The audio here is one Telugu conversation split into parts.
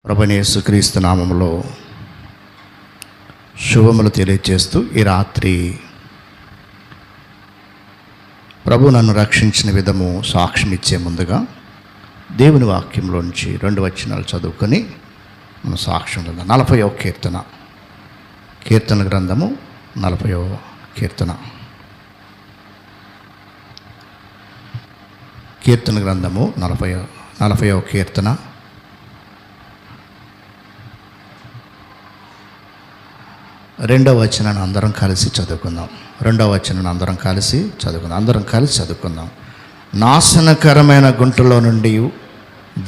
ప్రభువైన యేసుక్రీస్తు నామములో శుభములు తెలియజేస్తూ ఈ రాత్రి ప్రభు నన్ను రక్షించిన విధము సాక్ష్యం ఇచ్చే ముందుగా దేవుని వాక్యంలో నుంచి 2 వచనాలు చదువుకొని మన సాక్ష్యం 40వ కీర్తన గ్రంథము 40వ కీర్తన గ్రంథము 40వ కీర్తన 2వ వచనాన్ని అందరం కలిసి చదువుకుందాం. 2వ వచనాన్ని అందరం కలిసి చదువుకుందాం. నాశనకరమైన గుంటలో నుండి,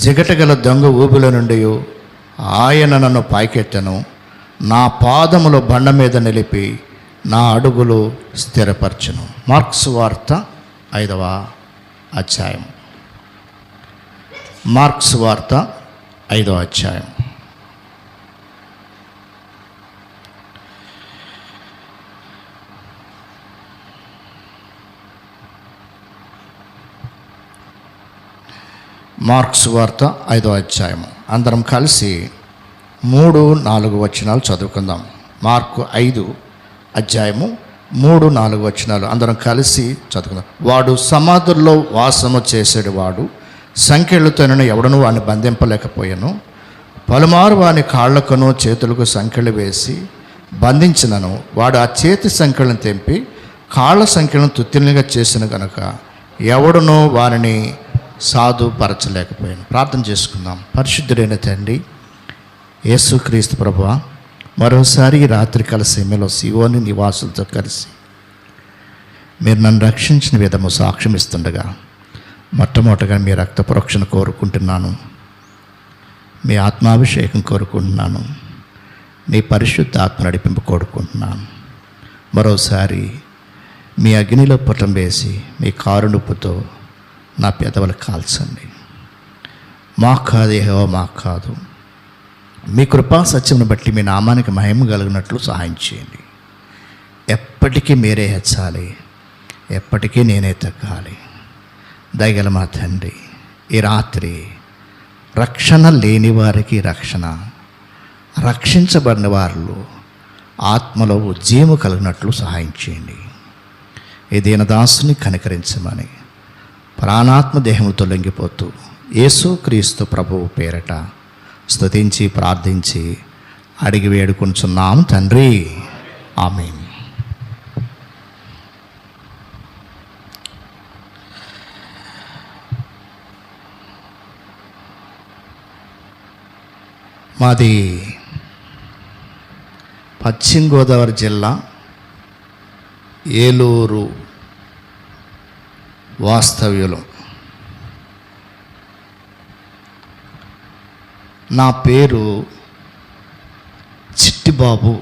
జిగటగల దొంగ ఊబిలో నుండి ఆయన నన్ను పైకెత్తెను. నా పాదములు బండ మీద నిలిపి నా అడుగులు స్థిరపరచును. మార్క్స్ వార్త 5వ అధ్యాయం. మార్క్స్ వార్త 5వ అధ్యాయం. మార్క్స్ వార్త 5వ అధ్యాయము అందరం కలిసి 3-4 వచనాలు చదువుకుందాం. మార్కు 5 అధ్యాయము 3-4 వచనాలు అందరం కలిసి చదువుకుందాం. వాడు సమాధుల్లో వాసము చేసేడు వాడు, సంకెళ్ళతోనూ ఎవడను వాడిని బంధింపలేకపోయాను. పలుమారు వాని కాళ్లకును చేతులకు సంకెళ్ళు వేసి బంధించినను వాడు ఆ చేతి సంకెళ్ళను తెంపి కాళ్ళ సంఖ్యలను తుత్తినిగా చేసిన కనుక ఎవడునో వారిని సాధుపరచలేకపోయాను. ప్రార్థన చేసుకుందాం. పరిశుద్ధుడైన తండ్రి యేసుక్రీస్తు ప్రభువా, మరోసారి ఈ రాత్రికాల సమయంలో సియోని నివాసులతో కలిసి మీరు నన్ను రక్షించిన విధము సాక్ష్యం ఇస్తుండగా మొట్టమొదటిగా మీ రక్త ప్రోక్షణ కోరుకుంటున్నాను, మీ ఆత్మాభిషేకం కోరుకుంటున్నాను, నీ పరిశుద్ధ ఆత్మ నడిపింపు కోరుకుంటున్నాను. మరోసారి మీ అగ్నిలో పుటం వేసి మీ కారుణుపుతో నా పెదవులు కాల్చండి. మాకు కాదు యెహోవా, మాకు కాదు, మీ కృపా సత్యమును బట్టి మీ నామానికి మహిమ కలిగినట్లు సహాయం చేయండి. ఎప్పటికీ మీరే హెచ్చాలి, ఎప్పటికీ నేనే తగ్గాలి. దయగల మా తండ్రి, ఈ రాత్రి రక్షణ లేని వారికి రక్షణ, రక్షించబడిన వారిలో ఆత్మలో ఉజ్జీవము కలిగినట్లు సహాయం చేయండి. ఈ దీనదాసుని కనికరించమని ప్రాణాత్మ దేహముతో లొంగిపోతూ యేసుక్రీస్తు ప్రభువు పేరట స్తుతించి ప్రార్థించి అడిగి వేడుకొంచున్నాం తండ్రి, ఆమేన్. మాది పశ్చిమ గోదావరి జిల్లా ఏలూరు వాస్తవ్యులు. నా పేరు చిట్టిబాబు.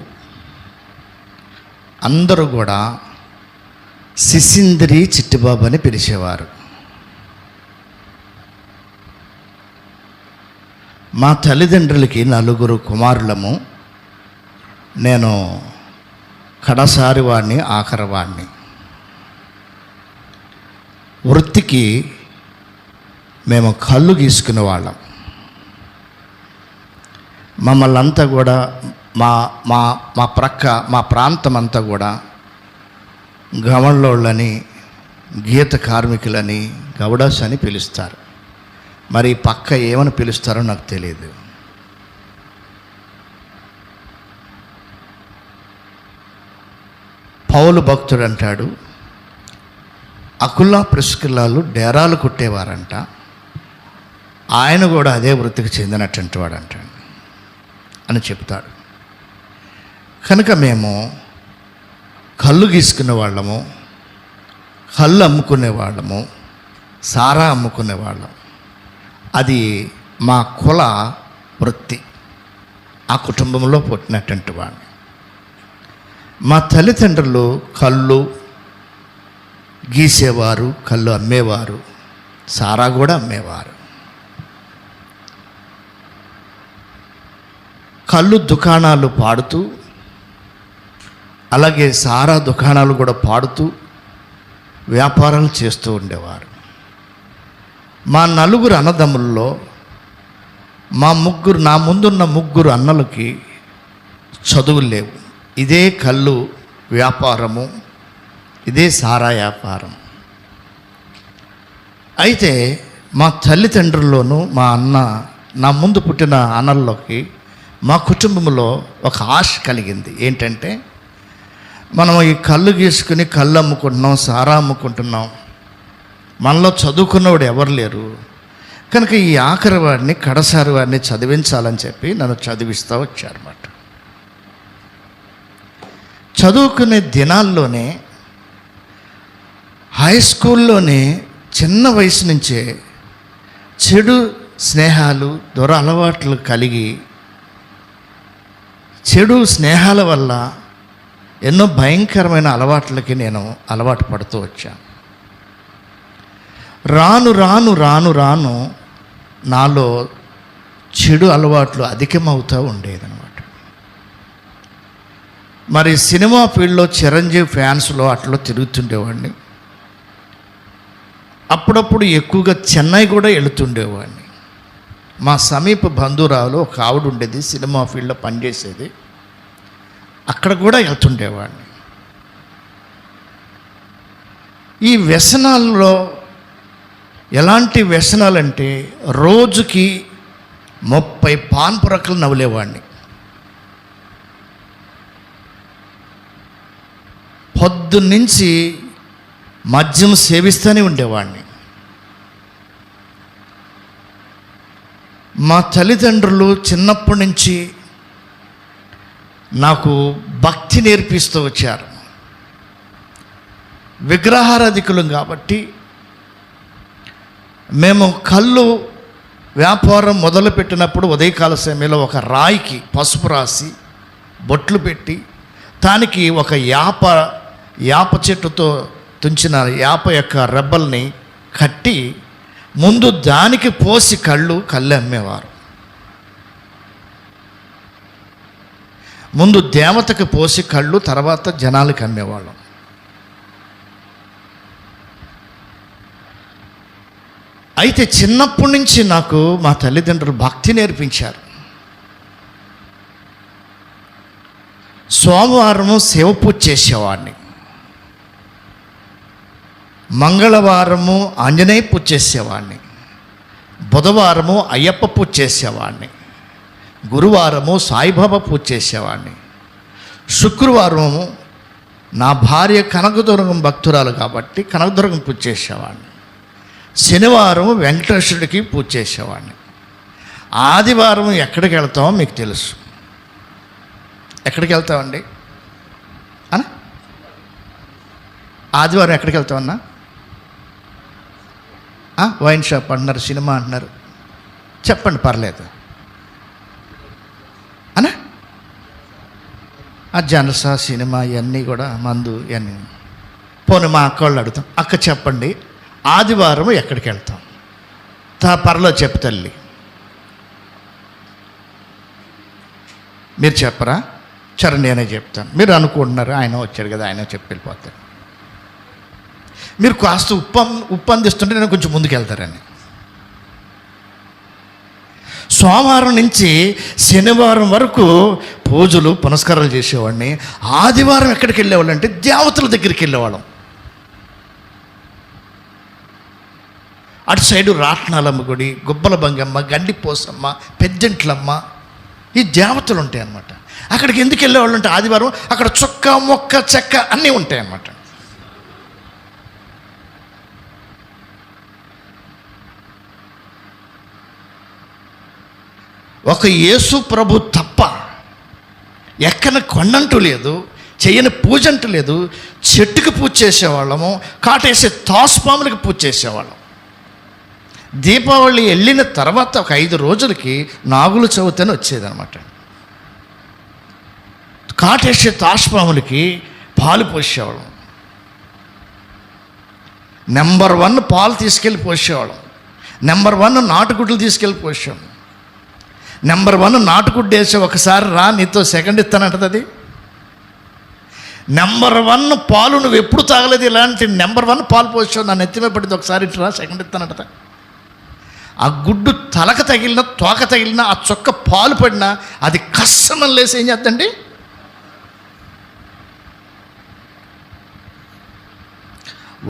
అందరూ కూడా సిసింద్రి చిట్టిబాబు అని పిలిచేవారు. మా తల్లిదండ్రులకి 4 కుమారులము. నేను కడసారి వాడిని, ఆఖరి వాడిని. వృత్తికి మేము కళ్ళు గీసుకునే వాళ్ళం. మమ్మల్ని అంతా కూడా మా ప్రాంతం అంతా కూడా గవళ్ళోళ్ళని, గీత కార్మికులని, గౌడాస్ అని పిలుస్తారు. మరి పక్క ఏమని పిలుస్తారో నాకు తెలియదు. పౌలు భక్తుడు అంటాడు, అకుల్లా ప్రిస్కిల్లాలు డేరాలు కుట్టేవారంట, ఆయన కూడా అదే వృత్తికి చెందినటువంటి వాడు అంటాడు అని చెప్తాడు. కనుక మేము కళ్ళు గీసుకునే వాళ్ళము, కళ్ళు అమ్ముకునే వాళ్ళము, సారా అమ్ముకునే వాళ్ళం. అది మా కుల వృత్తి. ఆ కుటుంబంలో పుట్టినటువంటి వాడు. మా తల్లిదండ్రులు కళ్ళు గీసేవారు, కళ్ళు అమ్మేవారు, సారా కూడా అమ్మేవారు. కళ్ళు దుకాణాలు పాడుతూ, అలాగే సారా దుకాణాలు కూడా పాడుతూ వ్యాపారాలు చేస్తూ ఉండేవారు. మా 4 అన్నదమ్ముల్లో నా ముందున్న ముగ్గురు అన్నలకి చదువులు లేవు. ఇదే కళ్ళు వ్యాపారము, ఇదే సారా వ్యాపారం. అయితే మా తల్లిదండ్రుల్లోనూ నా ముందు పుట్టిన అన్నల్లోకి మా కుటుంబంలో ఒక ఆశ కలిగింది. ఏంటంటే, మనం ఈ కళ్ళు గీసుకుని కళ్ళు అమ్ముకుంటున్నాం, సారా అమ్ముకుంటున్నాం, మనలో చదువుకున్నవాడు ఎవరు లేరు కనుక ఈ ఆఖరి వాడిని, కడసారి వాడిని చదివించాలని చెప్పి నన్ను చదివిస్తూ వచ్చారన్నమాట. చదువుకునే దినాల్లోనే, హై స్కూల్లోనే చిన్న వయసు నుంచే చెడు స్నేహాలు, దురలవాట్లు కలిగి, చెడు స్నేహాల వల్ల ఎన్నో భయంకరమైన అలవాట్లకి నేను అలవాటు పడుతూ వచ్చాను. రాను రాను రాను రాను నాలో చెడు అలవాట్లు అధికమవుతూ ఉండేదన్నమాట. మరి సినిమా ఫీల్డ్లో చిరంజీవి ఫ్యాన్స్లో అట్లా తిరుగుతుండేవాడిని. అప్పుడప్పుడు ఎక్కువగా చెన్నై కూడా వెళుతుండేవాడిని. మా సమీప బంధువురాలు ఒక ఆవిడ ఉండేది, సినిమా ఫీల్డ్లో పనిచేసేది, అక్కడ కూడా వెళ్తుండేవాడిని. ఈ వ్యసనాల్లో ఎలాంటి వ్యసనాలంటే, రోజుకి 30 పాన్ పురకలు నవ్వులేవాడిని. పొద్దున్నుంచి మద్యం సేవిస్తూనే ఉండేవాడిని. మా తల్లిదండ్రులు చిన్నప్పటి నుంచి నాకు భక్తి నేర్పిస్తూ వచ్చారు. విగ్రహారాధికులం కాబట్టి మేము కళ్ళు వ్యాపారం మొదలుపెట్టినప్పుడు ఉదయకాల సమయంలో ఒక రాయికి పసుపు రాసి బొట్లు పెట్టి, దానికి ఒక యాప చెట్టుతో తుంచిన యాప యొక్క రెబ్బల్ని కట్టి ముందు దానికి పోసి కళ్ళు అమ్మేవారు. ముందు దేవతకి పోసి కళ్ళు, తర్వాత జనాలకి అమ్మేవాళ్ళం. అయితే చిన్నప్పటి నుంచి నాకు మా తల్లిదండ్రులు భక్తి నేర్పించారు. సోమవారము శివ పూజ చేసేవాడిని, మంగళవారము ఆంజనేయ పూజ చేసేవాడిని, బుధవారము అయ్యప్ప పూజ చేసేవాడిని, గురువారము సాయిబాబా పూజ చేసేవాడిని, శుక్రవారము నా భార్య కనకదుర్గం భక్తురాలు కాబట్టి కనకదుర్గం పూజ చేసేవాడిని, శనివారం వెంకటేశ్వరుడికి పూజ చేసేవాడిని. ఆదివారం ఎక్కడికి వెళ్తామో మీకు తెలుసు. ఎక్కడికి వెళ్తామండి అన్న? ఆదివారం ఎక్కడికి వెళ్తామన్నా? వైన్ షాప్ అంటున్నారు, సినిమా అంటున్నారు, చెప్పండి పర్లేదు అన్నా. జనసా సినిమా ఇవన్నీ కూడా మందు ఇవన్నీ. పోనీ మా అక్క వాళ్ళు అడుగుతాం, అక్క చెప్పండి ఆదివారం ఎక్కడికి వెళ్తాం? పర్లో చెప్పు తల్లి, మీరు చెప్పరా? సరే నేనే చెప్తాను. మీరు అనుకుంటున్నారు ఆయన వచ్చాడు కదా, ఆయన చెప్పి వెళ్ళిపోతారు. మీరు కాస్త ఉప్పు అందిస్తుంటే నేను కొంచెం ముందుకు వెళ్తారని. సోమవారం నుంచి శనివారం వరకు పూజలు పునస్కారాలు చేసేవాడిని. ఆదివారం ఎక్కడికి వెళ్ళేవాళ్ళు అంటే దేవతల దగ్గరికి వెళ్ళేవాళ్ళం. అటు సైడు రాట్నాలమ్మ గుడి, గుబ్బల బంగమ్మ, గండిపోసమ్మ, పెద్దంట్లమ్మ, ఈ దేవతలు ఉంటాయి అన్నమాట. అక్కడికి ఎందుకు వెళ్ళేవాళ్ళు అంటే ఆదివారం అక్కడ చొక్క మొక్క చెక్క అన్నీ ఉంటాయి అన్నమాట. ఒక యేసు ప్రభు తప్ప ఎక్కన కొండంటూ లేదు, చేయని పూజ అంటూ లేదు. చెట్టుకి పూజ చేసేవాళ్ళము, కాటేసే తాసుపాములకి పూజ చేసేవాళ్ళం. దీపావళి వెళ్ళిన తర్వాత ఒక 5 రోజులకి నాగుల చవితి అని వచ్చేదన్నమాట. కాటేసే తాసుపాములకి పాలు పోసేవాళ్ళం. నెంబర్ 1 పాలు తీసుకెళ్ళి పోసేవాళ్ళం. నెంబర్ 1 నాటుగుడ్లు తీసుకెళ్ళి పోసాం. నెంబర్ 1 నాటుగుడ్డు వేసి ఒకసారి రా నీతో సెకండ్ ఇస్తానంటది. అది నెంబర్ 1 పాలు నువ్వు ఎప్పుడు తాగలేదు, ఇలాంటి నెంబర్ 1 పాలు పోసావు, నన్ను ఎత్తిమే పడింది, ఒకసారి ఇట్లా సెకండ్ ఇస్తానంటది. ఆ గుడ్డు తలక తగిలిన, తోక తగిలిన, ఆ చొక్క పాలు పడినా అది కస్సమని లేసి ఏం చేద్దండి?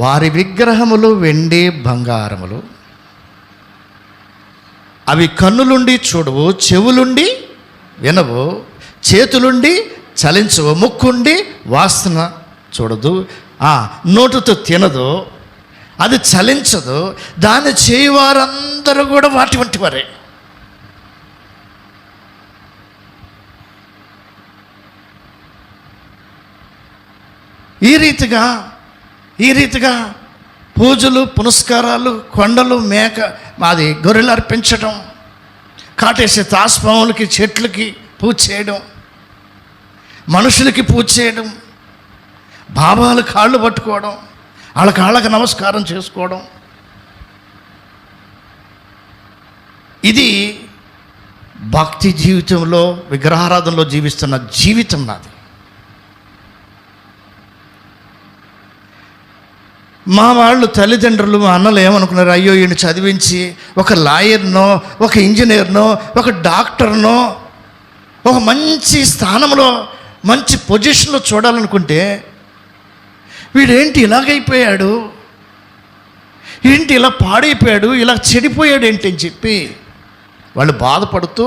వారి విగ్రహములు వెండి బంగారములు, అవి కన్నులుండి చూడవు, చెవులుండి వినవు, చేతులుండి చలించవు, ముక్కుండి వాసన చూడదు, నోటుతో తినదు, అది చలించదు, దాన్ని చేయవారందరూ కూడా వాటి వంటి వారే. ఈ రీతిగా పూజలు, పునస్కారాలు, కొండలు, మాది గొర్రెలు అర్పించడం, కాటేసే తాస్పాములకి, చెట్లకి పూజ చేయడం, మనుషులకి పూజ చేయడం, బాబాలు కాళ్ళు పట్టుకోవడం, వాళ్ళ కాళ్ళకి నమస్కారం చేసుకోవడం, ఇది భక్తి జీవితంలో, విగ్రహారాధనలో జీవిస్తున్న జీవితం నాది. మా వాళ్ళు తల్లిదండ్రులు, మా అన్నలు ఏమనుకున్నారు? అయ్యో ఈయన చదివించి ఒక లాయర్నో, ఒక ఇంజనీర్నో, ఒక డాక్టర్నో, ఒక మంచి స్థానంలో, మంచి పొజిషన్లో చూడాలనుకుంటే వీడేంటి ఇలాగైపోయాడు, ఏంటి ఇలా పాడైపోయాడు, ఇలా చెడిపోయాడు ఏంటి అని చెప్పి వాళ్ళు బాధపడుతూ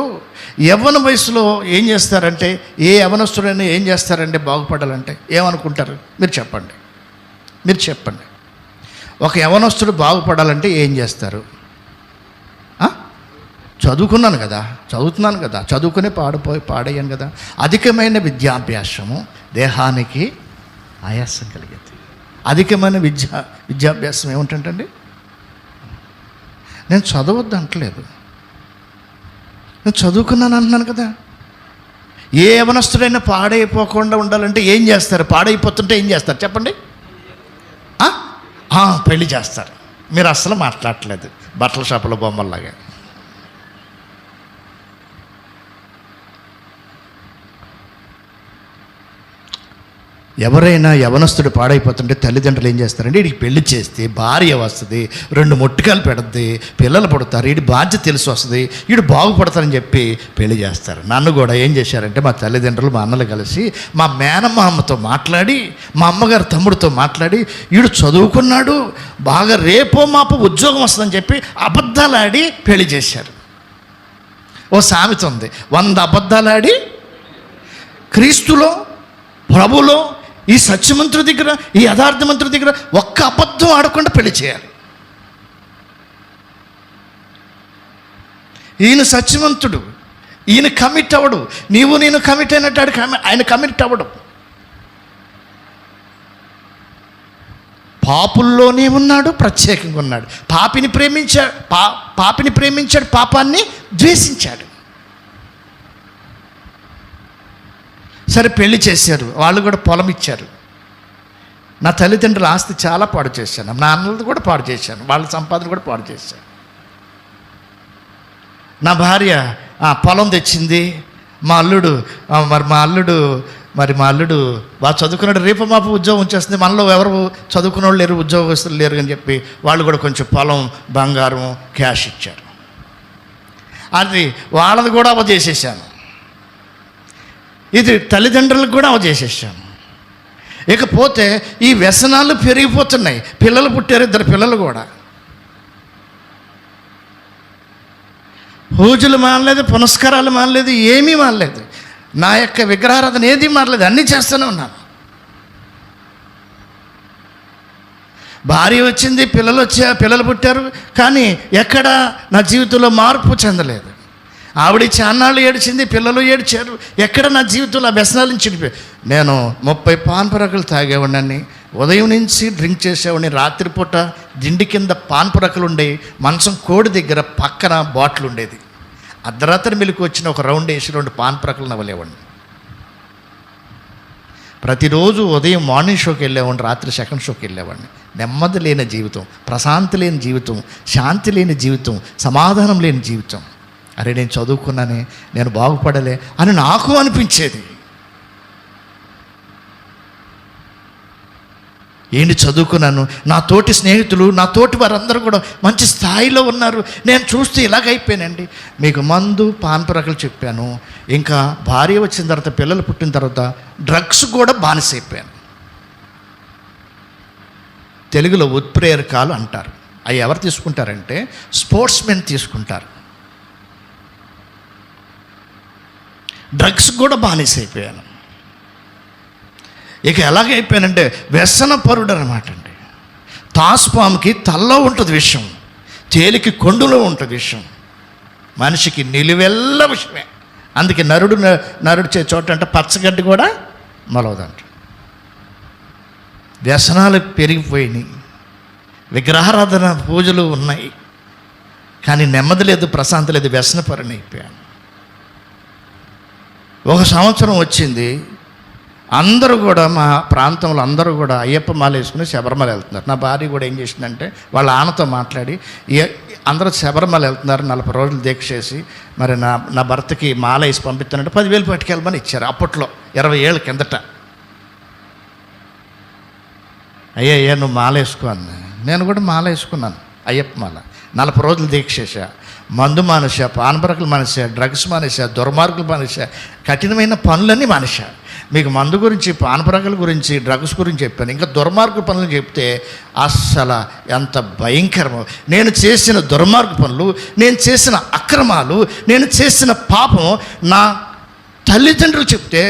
యవ్వన వయసులో ఏం చేస్తారంటే, ఏ యవ్వనస్తుడైనా ఏం చేస్తారంటే బాగుపడాలంటే ఏమనుకుంటారు? మీరు చెప్పండి. ఒక యవ్వనస్తుడు బాగుపడాలంటే ఏం చేస్తారు? చదువుతున్నాను కదా, చదువుకునే పాడయ్యాను కదా. అధికమైన విద్యాభ్యాసము దేహానికి ఆయాసం కలిగేది. అధికమైన విద్యాభ్యాసం ఏమిటంటండి? నేను చదవద్దు అంటలేదు, నేను చదువుకున్నాను అంటున్నాను కదా. ఏ యవనస్తుడైనా పాడైపోకుండా ఉండాలంటే ఏం చేస్తారు? పాడైపోతుంటే ఏం చేస్తారు చెప్పండి? పెళ్లి చేస్తారు. మీరు అస్సలు మాట్లాడట్లేదు, బట్టల షాపులో బొమ్మల్లాగా. ఎవరైనా యవనస్తుడు పాడైపోతుంటే తల్లిదండ్రులు ఏం చేస్తారంటే, వీడికి పెళ్లి చేస్తే భార్య వస్తుంది, 2 మొట్టికాయలు పెడుద్ది, పిల్లలు పడతారు, వీడి బాధ్యత తెలిసి వస్తుంది, వీడు బాగుపడతారని చెప్పి పెళ్లి చేస్తారు. నన్ను కూడా ఏం చేశారంటే, మా తల్లిదండ్రులు, మా అన్నలు కలిసి మా మేనమ్మ అమ్మతో మాట్లాడి, మా అమ్మగారు తమ్ముడితో మాట్లాడి, వీడు చదువుకున్నాడు, బాగా రేపో మాపో ఉద్యోగం వస్తుందని చెప్పి అబద్ధాలు ఆడి పెళ్లి చేశారు. ఓ సామెత ఉంది, 100 అబద్ధాలు ఆడి క్రీస్తులో, ప్రభులో, ఈ సత్యమంతుడి దగ్గర, ఈ యథార్థమంతుడి దగ్గర ఒక్క అబద్ధం ఆడకుండా పెళ్లి చేయాలి. ఈయన సత్యవంతుడు, ఈయన కమిట్ అవ్వడు, నీవు నేను కమిట్ అయినట్టు ఆయన కమిట్ అవ్వడు. పాపుల్లోనే ఉన్నాడు, ప్రత్యేకంగా ఉన్నాడు. పాపిని ప్రేమించాడు, పాపాన్ని ద్వేషించాడు. సరే పెళ్లి చేశారు, వాళ్ళు కూడా పొలం ఇచ్చారు. నా తల్లిదండ్రుల ఆస్తి చాలా పాడు చేశాను, నా అన్నలది కూడా పాడు చేశాను, వాళ్ళ సంపాదన కూడా పాడు చేశాను. నా భార్య పొలం తెచ్చింది, మా అల్లుడు బాగా చదువుకున్నాడు, రేపు మాపు ఉద్యోగం వచ్చేస్తుంది, మనలో ఎవరు చదువుకున్న వాళ్ళు లేరు, ఉద్యోగస్తులు లేరు అని చెప్పి వాళ్ళు కూడా కొంచెం పొలం, బంగారం, క్యాష్ ఇచ్చారు. అది వాళ్ళది కూడా చేసేసాను, ఇది తల్లిదండ్రులకు కూడా చేసేసాను. ఇకపోతే ఈ వ్యసనాలు పెరిగిపోతున్నాయి. పిల్లలు పుట్టారు, 2 పిల్లలు కూడా. పూజలు మానలేదు, పునస్కారాలు మానలేదు, ఏమీ మానలేదు. నా యొక్క విగ్రహారాధన ఏది మానలేదు, అన్నీ చేస్తూనే ఉన్నాను. భార్య వచ్చింది, పిల్లలు పుట్టారు, కానీ ఎక్కడ నా జీవితంలో మార్పు చెందలేదు. ఆవిడ చాన్నాళ్ళు ఏడ్చింది, పిల్లలు ఏడ్చారు, ఎక్కడ నా జీవితంలో ఆ వ్యసనాల నుంచి నేను 30 పాన్పరకలు తాగేవాడిని, ఉదయం నుంచి డ్రింక్ చేసేవాడిని, రాత్రిపూట దిండి కింద పాన్పరకలు ఉండేవి, మంచం కోడి దగ్గర పక్కన బాటిల్ ఉండేది, అర్ధరాత్రి మెలకు వచ్చిన ఒక రౌండ్ వేసి 2 పాన్పరకలు నవ్వలేవాడిని. ప్రతిరోజు ఉదయం మార్నింగ్ షోకి వెళ్ళేవాడిని, రాత్రి సెకండ్ షోకి వెళ్ళేవాడిని. నెమ్మది లేని జీవితం, ప్రశాంతి లేని జీవితం, శాంతి లేని జీవితం, సమాధానం లేని జీవితం. అరే నేను చదువుకున్నానే, నేను బాగుపడలే అని నాకు అనిపించేది. ఏంటి చదువుకున్నాను, నా తోటి స్నేహితులు, నా తోటి వారందరూ కూడా మంచి స్థాయిలో ఉన్నారు, నేను చూస్తే ఇలాగైపోయానండి. మీకు మందు పాన్పరకలు చెప్పాను, ఇంకా భార్య వచ్చిన తర్వాత, పిల్లలు పుట్టిన తర్వాత డ్రగ్స్ కూడా బానిసైపోయాను. తెలుగులో ఉత్ప్రేరకాలు అంటారు. అవి ఎవరు తీసుకుంటారంటే స్పోర్ట్స్ మెన్ తీసుకుంటారు. డ్రగ్స్ కూడా బానిసైపోయాను. ఇక ఎలాగైపోయానంటే వ్యసన పరుడు అనమాట అండి. తాస్పాముకి తల్లో ఉంటుంది విషయం, తేలికి కొండులో ఉంటుంది విషయం, మనిషికి నిలువెల్ల విషయమే. అందుకే నరుడు చే చోట అంటే పచ్చగడ్డి కూడా మొలవదంట. వ్యసనాలు పెరిగిపోయినాయి, విగ్రహారాధన పూజలు ఉన్నాయి, కానీ నెమ్మది లేదు, ప్రశాంతి లేదు, వ్యసనపరుని అయిపోయాను. ఒక సంవత్సరం వచ్చింది, అందరూ కూడా మా ప్రాంతంలో అందరూ కూడా అయ్యప్ప మాల వేసుకుని శబరిమల వెళ్తున్నారు. నా భార్య కూడా ఏం చేసిందంటే వాళ్ళ ఆనతో మాట్లాడి, అందరూ శబరిమల వెళ్తున్నారు, 40 రోజులు దీక్ష చేసి, మరి నా భర్తకి మాల వేసి పంపిస్తానంటే 10,000 పట్టుకెళ్ళమని ఇచ్చారు. అప్పట్లో 20 ఏళ్ళ కిందట. అయ్యా నువ్వు మాల వేసుకో అన్న. నేను కూడా మాల వేసుకున్నాను, అయ్యప్ప మాల. 40 రోజులు దీక్ష చేశా, మందు మానేసా, పానపరకలు మానేసా, డ్రగ్స్ మానేసా, దుర్మార్గులు మానేసా, కఠినమైన పనులన్నీ మానేసా. మీకు మందు గురించి, పానపరకల గురించి, డ్రగ్స్ గురించి చెప్పాను. ఇంకా దుర్మార్గ పనులు చెప్తే అస్సలు ఎంత భయంకరమో. నేను చేసిన దుర్మార్గ పనులు, నేను చేసిన అక్రమాలు, నేను చేసిన పాపం నా తల్లిదండ్రులు చెప్తే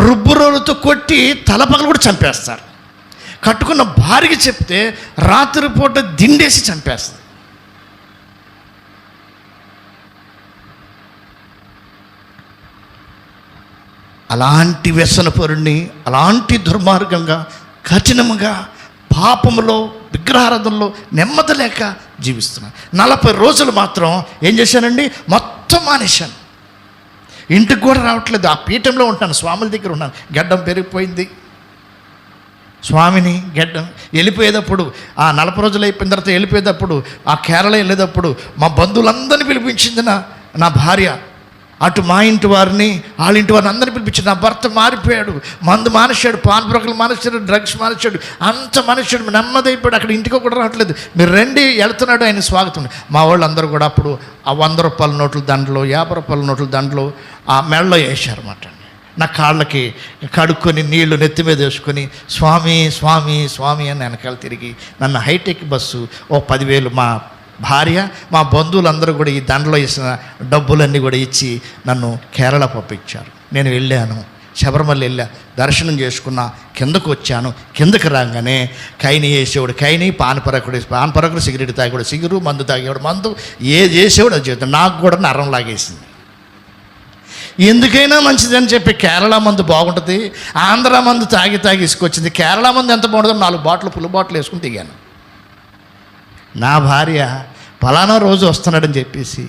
రుబ్బురోలతో కొట్టి తలపగలు కూడా చంపేస్తారు. కట్టుకున్న భార్యకి చెప్తే రాత్రిపూట దిండేసి చంపేస్తారు. అలాంటి వ్యసనపరుణ్ణి, అలాంటి దుర్మార్గంగా, కఠినముగా, పాపములో, విగ్రహారాధనలో నెమ్మది లేక జీవిస్తున్నాను. 40 రోజులు మాత్రం ఏం చేశానండి, మొత్తం మానేశాను. ఇంటికి కూడా రావట్లేదు, ఆ పీఠంలో ఉంటాను, స్వాముల దగ్గర ఉన్నాను. గడ్డం పెరిగిపోయింది, స్వామిని గడ్డం. వెళ్ళిపోయేటప్పుడు ఆ 40 రోజులు అయిపోయిన తర్వాత వెళ్ళిపోయేటప్పుడు, ఆ కేరళ వెళ్ళేటప్పుడు మా బంధువులందరినీ పిలిపించింది నా భార్య. అటు మా ఇంటి వారిని, వాళ్ళ ఇంటి వారిని అందరినీ పిలిపించి, నా భర్త మారిపోయాడు, మందు మానేశాడు, పాన్పరకలు మానేశాడు, డ్రగ్స్ మానేశాడు, అంత మానేశాడు, నెమ్మదైపోయాడు, అక్కడ ఇంటికి కూడా రావట్లేదు, మీరు రండి, వెళ్తున్నాడు, ఆయన స్వాగతం. మా వాళ్ళు అందరూ కూడా అప్పుడు ఆ 100 రూపాయల నోట్ల దండలు, 50 రూపాయల నోట్ల దండలు ఆ మెడలో వేశారన్నమాట. నా కాళ్ళకి కడుక్కొని నీళ్లు నెత్తి మీద వేసుకొని స్వామి స్వామి స్వామి అని వెనకాల తిరిగి నన్ను హైటెక్ బస్సు 10,000 మా భార్య, మా బంధువులందరూ కూడా ఈ దండలో వేసిన డబ్బులన్నీ కూడా ఇచ్చి నన్ను కేరళ పంపించారు. నేను వెళ్ళాను, శబరిమల వెళ్ళా, దర్శనం చేసుకున్నా, కిందకు వచ్చాను. కిందకి రాగానే కైని వేసేవాడు కైని, పానపరకుడు, సిగరెట్ తాగేవాడు సిగరు, మందు తాగేవాడు మందు, ఏది చేసేవాడు అది చేస్తాడు. నాకు కూడా నరం లాగేసింది. ఎందుకైనా మంచిదని చెప్పి కేరళ మందు బాగుంటుంది, ఆంధ్ర మందు తాగి ఇసుకొచ్చింది. కేరళ మందు ఎంత బాగుంటుందో 4 బాటిల్ ఫుల్ బాటిల్ వేసుకుని దిగాను. నా భార్య పలానా రోజు వస్తున్నాడని చెప్పేసి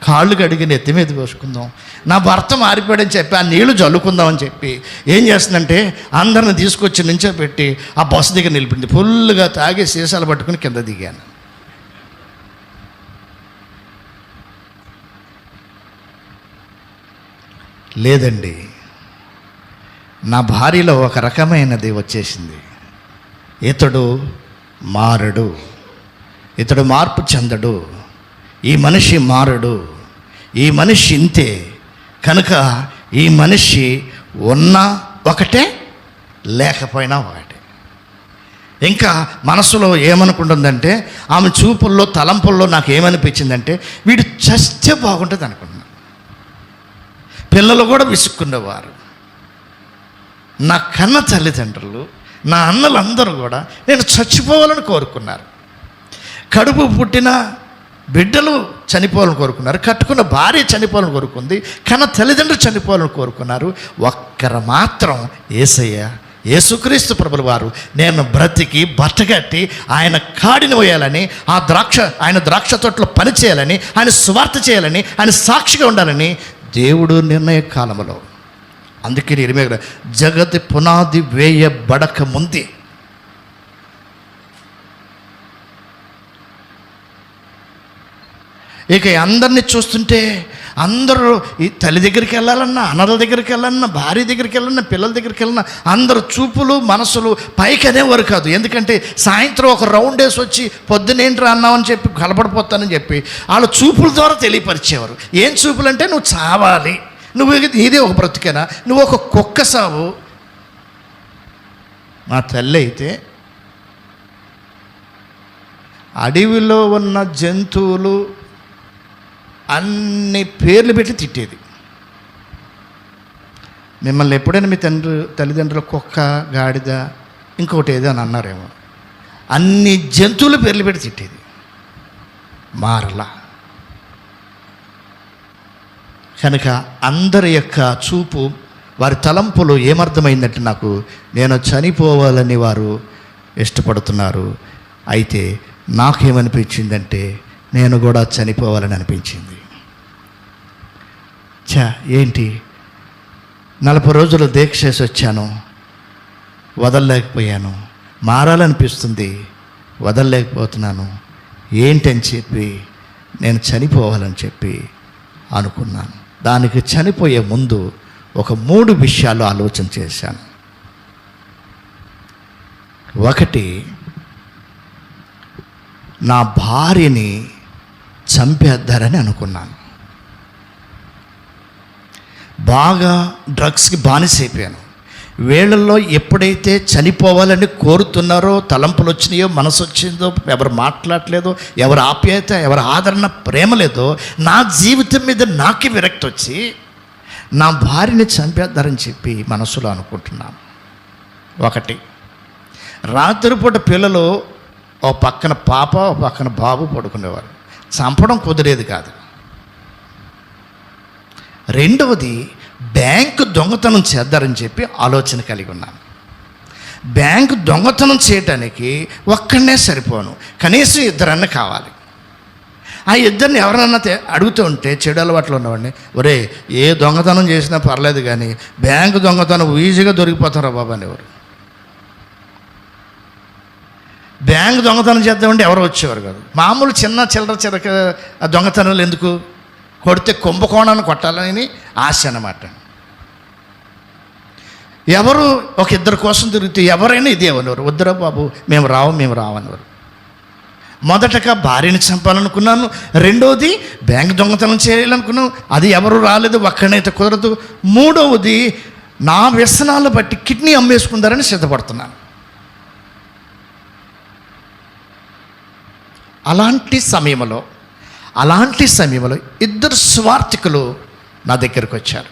కాళ్ళు కడిగి నెత్తి మీద పోసుకుందాం, నా భర్త మారిపోయాడని చెప్పి ఆ నీళ్లు జల్లుకుందామని చెప్పి ఏం చేస్తుందంటే అందరిని తీసుకొచ్చి నించోబెట్టి ఆ బస్సు దగ్గర నిలిపింది. ఫుల్గా తాగి సీసాలు పట్టుకుని కింద దిగాను. లేదండి, నా భార్యలో ఒక రకమైనది వచ్చేసింది. ఇతడు మారడు, ఇతడు మార్పు చెందడు, ఈ మనిషి మారడు, ఈ మనిషి ఇంతే, కనుక ఈ మనిషి ఉన్నా ఒకటే, లేకపోయినా ఒకటే. ఇంకా మనసులో ఏమనుకుంటుందంటే, ఆమె చూపుల్లో, తలంపుల్లో నాకు ఏమనిపించిందంటే, వీడు చస్తే బాగుంటుంది అనుకుంటున్నాను. పిల్లలు కూడా విసుక్కునేవారు. నా కన్న తల్లిదండ్రులు, నా అన్నలందరూ కూడా నేను చచ్చిపోవాలని కోరుకున్నారు. కడుపు పుట్టిన బిడ్డలు చనిపోవాలని కోరుకున్నారు, కట్టుకున్న భార్య చనిపోవాలని కోరుకుంది, కన్న తల్లిదండ్రులు చనిపోవాలని కోరుకున్నారు. ఒక్కరు మాత్రం యేసయ్య, యేసుక్రీస్తు ప్రభుల వారు నేను బ్రతికి బట్టగట్టి ఆయన కాడిని వేయాలని, ఆయన ద్రాక్ష తోటలో పని చేయాలని, ఆయన సువార్త చేయాలని, ఆయన సాక్షిగా ఉండాలని దేవుడు నిర్ణయ కాలంలో. అందుకే ఇరిమియా జగతి పునాది వేయబడక ముందే ఇక అందరినీ చూస్తుంటే అందరూ ఈ తల్లి దగ్గరికి వెళ్ళాలన్నా, అన్నల దగ్గరికి వెళ్ళాలన్నా, భార్య దగ్గరికి వెళ్ళాలన్నా, పిల్లల దగ్గరికి వెళ్ళాలన్నా అందరు చూపులు మనసులు పైకి అనేవారు కాదు. ఎందుకంటే సాయంత్రం ఒక రౌండ్ వేసి వచ్చి పొద్దునేంట్రా అన్నామని చెప్పి కలపడిపోతానని చెప్పి వాళ్ళ చూపుల ద్వారా తెలియపరిచేవారు. ఏం చూపులు అంటే నువ్వు చావాలి, నువ్వు ఇదే ఒక బ్రతికేనా, నువ్వు ఒక కుక్క సావు. మా తల్లి అయితే అడవిలో ఉన్న జంతువులు అన్ని పేర్లు పెట్టి తిట్టేది. మిమ్మల్ని ఎప్పుడైనా మీ తల్లిదండ్రులు కుక్క, గాడిద, ఇంకొకటి ఏదో అని అన్నారేమో, అన్ని జంతువుల పేర్లు పెట్టి తిట్టేది. మారలా. కనుక అందరి యొక్క చూపు, వారి తలంపులు ఏమర్థమైందంటే నాకు, నేను చనిపోవాలని వారు ఇష్టపడుతున్నారు. అయితే నాకేమనిపించిందంటే నేను కూడా చనిపోవాలని అనిపించింది. ఏంటి 40 రోజులు దీక్ష చేసి వచ్చాను, వదలలేకపోయాను, మారాలనిపిస్తుంది, వదలలేకపోతున్నాను, ఏంటని చెప్పి నేను చనిపోవాలని చెప్పి అనుకున్నాను. దానికి చనిపోయే ముందు ఒక 3 విషయాలు ఆలోచన చేశాను. ఒకటి, నా భార్యని చంపేద్దారని అనుకున్నాను. బాగా డ్రగ్స్కి బానిసైపోయాను. వీళ్ళల్లో ఎప్పుడైతే చనిపోవాలని కోరుతున్నారో, తలంపులు వచ్చినాయో, మనసు వచ్చిందో, ఎవరు మాట్లాడలేదో, ఎవరు ఆప్యాయత, ఎవరు ఆదరణ, ప్రేమ లేదో, నా జీవితం మీద నాకే విరక్తి వచ్చి నా భార్యని చంపేద్దారని చెప్పి మనసులో అనుకుంటున్నాను. ఒకటి, రాత్రిపూట పిల్లలు ఓ పక్కన పాప, ఓ పక్కన బాబు పడుకునేవారు, చంపడం కుదిరేది కాదు. రెండవది, బ్యాంకు దొంగతనం చేద్దారని చెప్పి ఆలోచన కలిగి ఉన్నాను. బ్యాంకు దొంగతనం చేయటానికి ఒక్కడనే సరిపోను, కనీసం 2 కావాలి. ఆ 2 ఎవరన్నా అడుగుతూ ఉంటే, చెడు అలవాట్లు ఉన్నవాడిని, ఒరే ఏ దొంగతనం చేసినా పర్లేదు కానీ బ్యాంకు దొంగతనం ఈజీగా దొరికిపోతారా బాబా అనేవారు. బ్యాంకు దొంగతనం చేద్దామంటే ఎవరు వచ్చేవారు కాదు. మామూలు చిన్న చిల్లర దొంగతనాలు ఎందుకు, కొడితే కుంభకోణాన్ని కొట్టాలని ఆశ అన్నమాట. ఎవరు ఒక 2 కోసం తిరిగితే ఎవరైనా ఇదే అనేవారు, వద్దురా బాబు మేము రావనేవారు. మొదటగా భార్యని చంపాలనుకున్నాను, రెండవది బ్యాంక్ దొంగతనం చేయాలనుకున్నాను, అది ఎవరు రాలేదు, ఒక్కడైతే కుదరదు. మూడవది, నా వ్యసనాలను బట్టి కిడ్నీ అమ్మేసుకుందారని సిద్ధపడుతున్నాను. అలాంటి సమయంలో 2 సువార్థికులు నా దగ్గరకు వచ్చారు.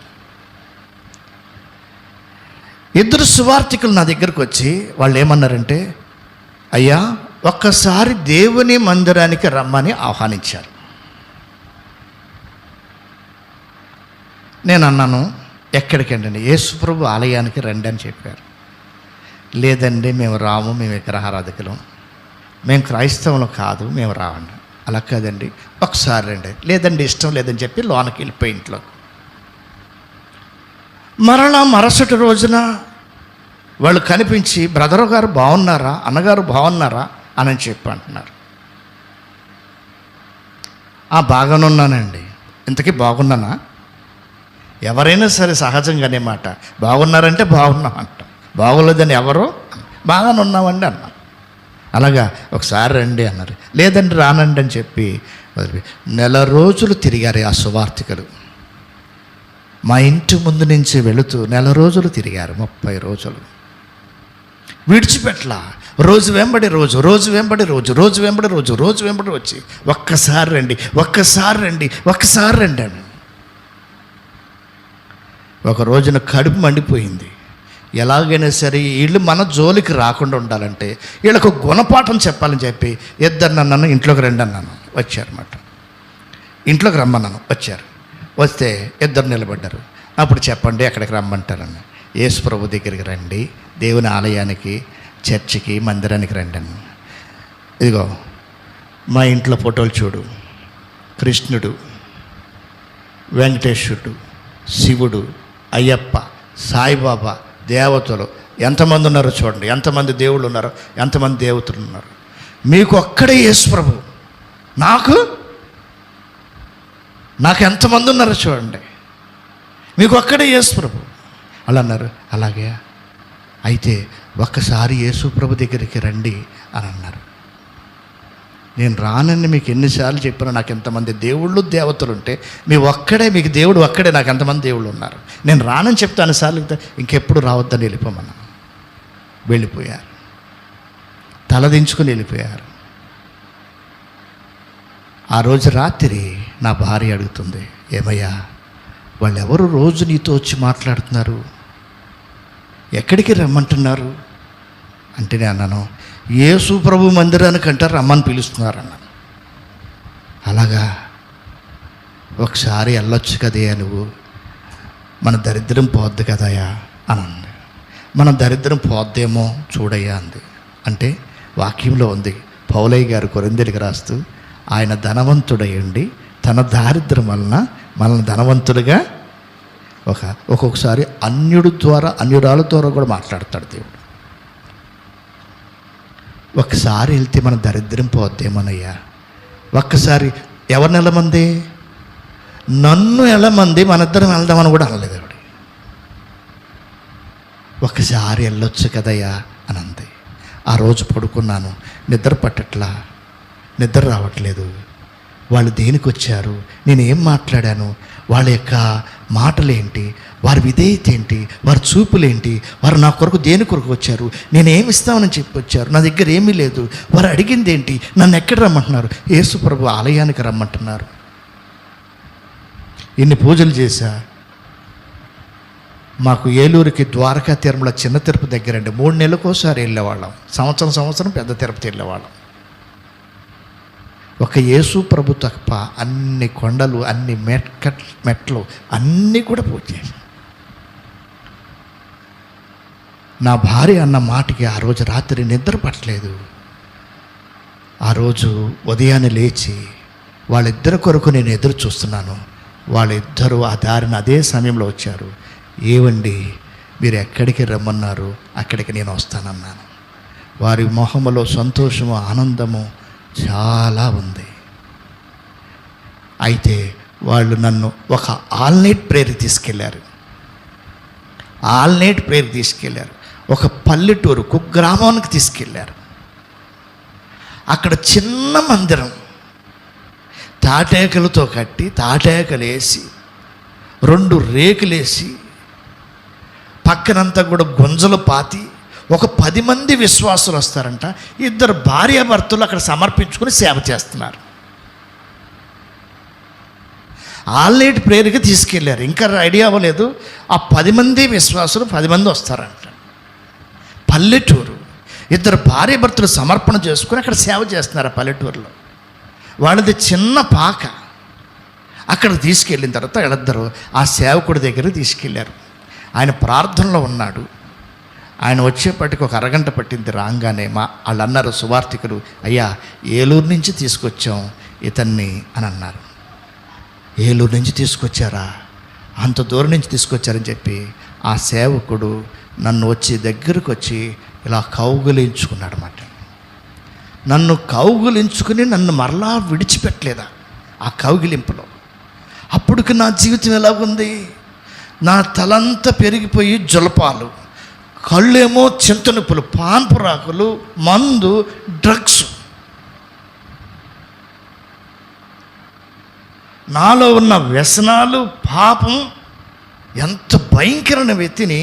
2 సువార్థికులు నా దగ్గరకు వచ్చి వాళ్ళు ఏమన్నారంటే, అయ్యా ఒక్కసారి దేవుని మందిరానికి రమ్మని ఆహ్వానించారు. నేను అన్నాను, ఎక్కడికండి? యేసుప్రభు ఆలయానికి రండి అని చెప్పారు. లేదండి మేము రాము, మేము విగ్రహారాధకులం, మేము క్రైస్తవులు కాదు, మేము రావండి. అలా కాదండి, ఒకసారి రండి. లేదండి ఇష్టం లేదని చెప్పి లోనకి వెళ్ళిపోయి ఇంట్లో. మరలా మరుసటి రోజున వాళ్ళు కనిపించి, బ్రదర్ గారు బాగున్నారా, అన్నగారు బాగున్నారా అని చెప్పి అంటున్నారు. బాగానే ఉన్నానండి. ఇంతకీ బాగున్నానా? ఎవరైనా సరే సహజంగానే మాట, బాగున్నారంటే బాగున్నాం అంట, బాగోలేదని ఎవరు బాగానే ఉన్నామండి అన్నా. అలాగా ఒకసారి రండి అన్నారు. లేదండి రానండి అని చెప్పి 1 రోజులు తిరిగారు ఆ సువార్థికులు. మా ఇంటి ముందు నుంచి వెళుతూ 1 రోజులు తిరిగారు, 30 రోజులు విడిచిపెట్టలా. రోజు వెంబడి రోజు, రోజు వెంబడి రోజు, రోజు వెంబడి రోజు, రోజు వెంబడి వచ్చి ఒక్కసారి రండి, ఒక్కసారి రండి, ఒక్కసారి రండి అని. ఒక రోజున కడుపు మండిపోయింది. ఎలాగైనా సరే వీళ్ళు మన జోలికి రాకుండా ఉండాలంటే వీళ్ళకు గుణపాఠం చెప్పాలని చెప్పి 2 అన్నాను, ఇంట్లోకి రండి అన్నాను. వచ్చారన్నమాట. ఇంట్లోకి రమ్మన్నాను, వచ్చారు. వస్తే 2 నిలబడ్డారు. అప్పుడు చెప్పండి ఎక్కడికి రమ్మంటారని. యేసు ప్రభు దగ్గరికి రండి, దేవుని ఆలయానికి, చర్చికి, మందిరానికి రండి అని. ఇదిగో మా ఇంట్లో ఫోటోలు చూడు, కృష్ణుడు, వెంకటేశ్వరుడు, శివుడు, అయ్యప్ప, సాయిబాబా, దేవతలు ఎంతమంది ఉన్నారో చూడండి, ఎంతమంది దేవుళ్ళు ఉన్నారో, ఎంతమంది దేవతలు ఉన్నారు. మీకు ఒక్కడే యేసు ప్రభు, నాకు నాకు ఎంతమంది ఉన్నారో చూడండి, మీకు ఒక్కడే యేసు ప్రభు. అలా అన్నారు. అలాగే అయితే ఒక్కసారి యేసు ప్రభు దగ్గరికి రండి అని అన్నారు. నేను రానని మీకు ఎన్నిసార్లు చెప్పాను. నాకు ఎంతమంది దేవుళ్ళు దేవతలు ఉంటే మీకు దేవుడు ఒక్కడే, నాకు ఎంతమంది దేవుళ్ళు ఉన్నారు. నేను రానని చెప్తాను సార్లు, ఇంకెప్పుడు రావద్దని వెళ్ళిపోమన్నా. వెళ్ళిపోయారు, తలదించుకుని వెళ్ళిపోయారు. ఆ రోజు రాత్రి నా భార్య అడుగుతుంది, ఏమయ్యా వాళ్ళు ఎవరు రోజు నీతో వచ్చి మాట్లాడుతున్నారు, ఎక్కడికి రమ్మంటున్నారు అంటే నేను అన్నాను, యేసు ప్రభు మందిరానికి అంటారు రమ్మని పిలుస్తున్నారు అన్నాను. అలాగా, ఒకసారి వెళ్ళొచ్చు కదయ్యా నువ్వు, మన దరిద్రం పోద్ది కదయ్యా అని అంది. మన దరిద్రం పోద్దేమో చూడయ్యా అంది. అంటే వాక్యంలో ఉంది, పౌలయ్య గారు కొరింథీయులకు రాస్తూ, ఆయన ధనవంతుడయ్యండి తన దారిద్ర్యం వలన మనల్ని ధనవంతుడిగా ఒక్కొక్కసారి అన్యురాల ద్వారా కూడా మాట్లాడతాడు దేవుడు. ఒక్కసారి వెళ్తే మన దరిద్రం పోద్దేమోనయ్యా. ఒక్కసారి ఎవరిని వెళ్ళమంది, నన్ను వెళ్ళమంది, మన ఇద్దరం వెళ్దామని కూడా అనలేదు ఆవిడ. ఒక్కసారి వెళ్ళొచ్చు కదయ్యా అని అంది. ఆ రోజు పడుకున్నాను, నిద్ర పట్టట్లా, నిద్ర రావట్లేదు. వాళ్ళు దేనికి వచ్చారు, నేను ఏం మాట్లాడాను, వాళ్ళ యొక్క మాటలేంటి, వారి విధేయత ఏంటి, వారి చూపులేంటి, వారు నా కొరకు దేని కొరకు వచ్చారు, నేనేమి ఇస్తామని చెప్పి వచ్చారు, నా దగ్గర ఏమీ లేదు, వారు అడిగింది ఏంటి, నన్ను ఎక్కడ రమ్మంటున్నారు, యేసు ప్రభు ఆలయానికి రమ్మంటున్నారు. ఇన్ని పూజలు చేశా. మాకు ఏలూరుకి ద్వారకా తిరుమల చిన్న తిరుపతి దగ్గరండి, 3 నెలలకోసారి వెళ్ళేవాళ్ళం. సంవత్సరం పెద్ద తిరుపతి వెళ్ళేవాళ్ళం. ఒక యేసు ప్రభు తప్ప అన్ని కొండలు, అన్ని మెట్లు అన్నీ కూడా పూజ చేశాను. నా భార్య అన్న మాటకి ఆ రోజు రాత్రి నిద్ర పట్టలేదు. ఆ రోజు ఉదయాన్నే లేచి వాళ్ళిద్దరి కొరకు నేను ఎదురు చూస్తున్నాను. వాళ్ళిద్దరూ ఆ దారిని అదే సమయంలో వచ్చారు. ఏవండి మీరు ఎక్కడికి రమ్మన్నారు, అక్కడికి నేను వస్తానన్నాను. వారి మొహములో సంతోషము, ఆనందము చాలా ఉంది. అయితే వాళ్ళు నన్ను ఒక ఆల్ నైట్ ప్రేయర్కి తీసుకెళ్ళారు. ఒక పల్లెటూరు, కుగ్రామానికి తీసుకెళ్ళారు. అక్కడ చిన్న మందిరం తాటేకలతో కట్టి, తాటేకలేసి 2 రేకులేసి పక్కనంతా కూడా గుంజలు పాతి ఒక 10 మంది విశ్వాసులు వస్తారంట. 2 భార్యాభర్తలు అక్కడ సమర్పించుకుని సేవ చేస్తున్నారు. ఆల్ నైట్ ప్రేయర్కి తీసుకెళ్ళారు. ఇంకా రెడీ అవ్వలేదు. ఆ 10 మంది విశ్వాసులు 10 మంది వస్తారంట. పల్లెటూరు, 2 భార్యాభర్తలు సమర్పణ చేసుకుని అక్కడ సేవ చేస్తున్నారు. ఆ పల్లెటూరులో వాళ్ళది చిన్న పాక. అక్కడ తీసుకెళ్ళిన తర్వాత వీళ్ళిద్దరూ ఆ సేవకుడి దగ్గరికి తీసుకెళ్ళారు. ఆయన ప్రార్థనలో ఉన్నాడు. ఆయన వచ్చేపటికి ఒక అరగంట పట్టింది. రాగానే వాళ్ళు అన్నారు, సువార్థికులు, అయ్యా ఏలూరు నుంచి తీసుకొచ్చాం ఇతన్ని అని అన్నారు. ఏలూరు నుంచి తీసుకొచ్చారా, అంత దూరం నుంచి తీసుకొచ్చారని చెప్పి ఆ సేవకుడు నన్ను వచ్చి దగ్గరకు వచ్చి ఇలా కౌగులించుకున్నాడు అన్నమాట. నన్ను కౌగులించుకుని నన్ను మరలా విడిచిపెట్టలేదా ఆ కౌగిలింపులో. అప్పటికి నా జీవితం ఎలాగుంది, నా తలంతా పెరిగిపోయి జలపాలు, కళ్ళేమో చింతనొప్పులు, పాన్పురాకులు, మందు, డ్రగ్స్. నాలో ఉన్న వ్యసనాలు, పాపం ఎంత భయంకరమైన వ్యక్తిని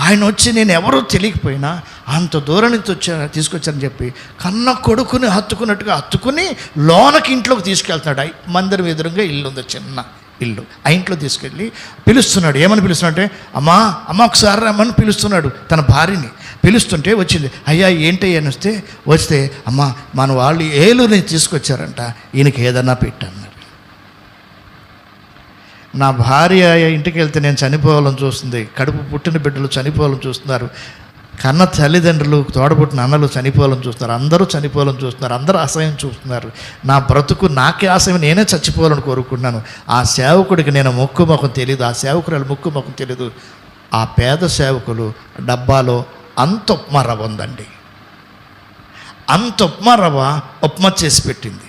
ఆయన వచ్చి నేను ఎవరో తెలియకపోయినా అంత దూరం నుంచి తీసుకొచ్చారని చెప్పి కన్న కొడుకుని హత్తుకున్నట్టుగా హత్తుకుని లోనకి ఇంట్లోకి తీసుకెళ్తున్నాడు. మందిరం ఎదురుగా ఇల్లు ఉంది, చిన్న ఇల్లు. ఆ ఇంట్లో తీసుకెళ్ళి పిలుస్తున్నాడు. ఏమని పిలుస్తున్నాడంటే, అమ్మా ఒకసారి రమ్మని పిలుస్తున్నాడు. తన భార్యని పిలుస్తుంటే వచ్చింది. అయ్యా ఏంటయ్యా అని వస్తే అమ్మా మన వాళ్ళు ఏలూరు నుంచి తీసుకొచ్చారంట, ఈయనకి ఏదన్నా పెట్టన్నారు. నా భార్య ఇంటికి వెళ్తే నేను చనిపోవాలని చూస్తుంది. కడుపు పుట్టిన బిడ్డలు చనిపోవాలని చూస్తున్నారు. కన్న తల్లిదండ్రులు, తోడబుట్టిన అన్నలు చనిపోవాలని చూస్తున్నారు. అందరూ చనిపోవాలని చూస్తున్నారు. అందరూ అసహ్యం చూస్తున్నారు. నా బ్రతుకు నాకే అసహ్యం, నేనే చచ్చిపోవాలని కోరుకుంటున్నాను. ఆ సేవకుడికి నేను ముఖం తెలియదు, ఆ సేవకురాలు ముఖం తెలియదు. ఆ పేద సేవకులు డబ్బాలో అంత ఉప్మా రవ్వ ఉందండి. అంత ఉప్మా రవ్వ ఉప్మా చేసి పెట్టింది.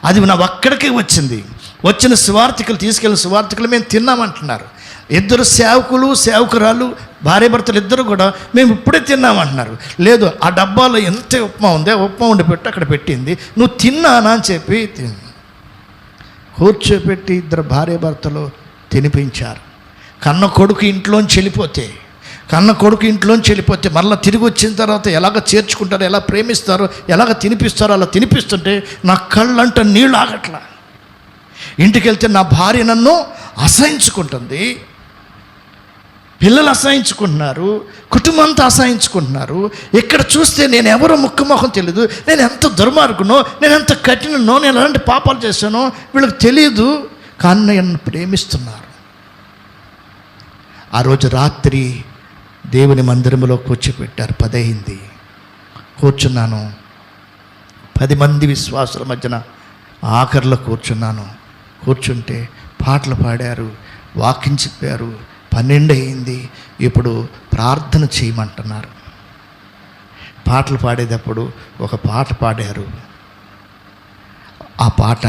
అది నా ఒక్కడికే వచ్చింది. వచ్చిన సువార్థికులు తీసుకెళ్ళిన సువార్థికులు మేము తిన్నామంటున్నారు. ఇద్దరు సేవకులు సేవకురాలు భార్యాభర్తలు ఇద్దరు కూడా మేము ఇప్పుడే తిన్నామంటున్నారు. లేదు, ఆ డబ్బాలో ఎంత ఉప్మా ఉంది, ఆ ఉప్మా ఉండి పెట్టి అక్కడ పెట్టింది, నువ్వు తిన్నానా అని చెప్పి కూర్చోపెట్టి ఇద్దరు భార్యాభర్తలు తినిపించారు. కన్న కొడుకు ఇంట్లోంచి వెళ్ళిపోతే మళ్ళీ తిరిగి వచ్చిన తర్వాత ఎలాగ చేర్చుకుంటారో, ఎలా ప్రేమిస్తారో, ఎలాగ తినిపిస్తారో అలా తినిపిస్తుంటే నా కళ్ళంట నీళ్ళు ఆగట్లా. ఇంటికి వెళ్తే నా భార్య నన్ను అసహించుకుంటుంది, పిల్లలు అసహించుకుంటున్నారు, కుటుంబం అంతా అసహించుకుంటున్నారు. ఇక్కడ చూస్తే నేను ఎవరో ముఖం తెలియదు, నేను ఎంత దుర్మార్గునో, నేను ఎంత కఠిననో, నేను ఎలాంటి పాపాలు చేశానో వీళ్ళకి తెలియదు, కానీ నన్ను ప్రేమిస్తున్నారు. ఆ రోజు రాత్రి దేవుని మందిరంలో కూర్చోపెట్టారు. 10 అయింది. కూర్చున్నాను. 10 మంది విశ్వాసుల మధ్యన ఆఖరిలో కూర్చుంటే పాటలు పాడారు, వాకింగ్ చెప్పారు. 12 అయింది. ఇప్పుడు ప్రార్థన చేయమంటున్నారు. పాటలు పాడేటప్పుడు ఒక పాట పాడారు. ఆ పాట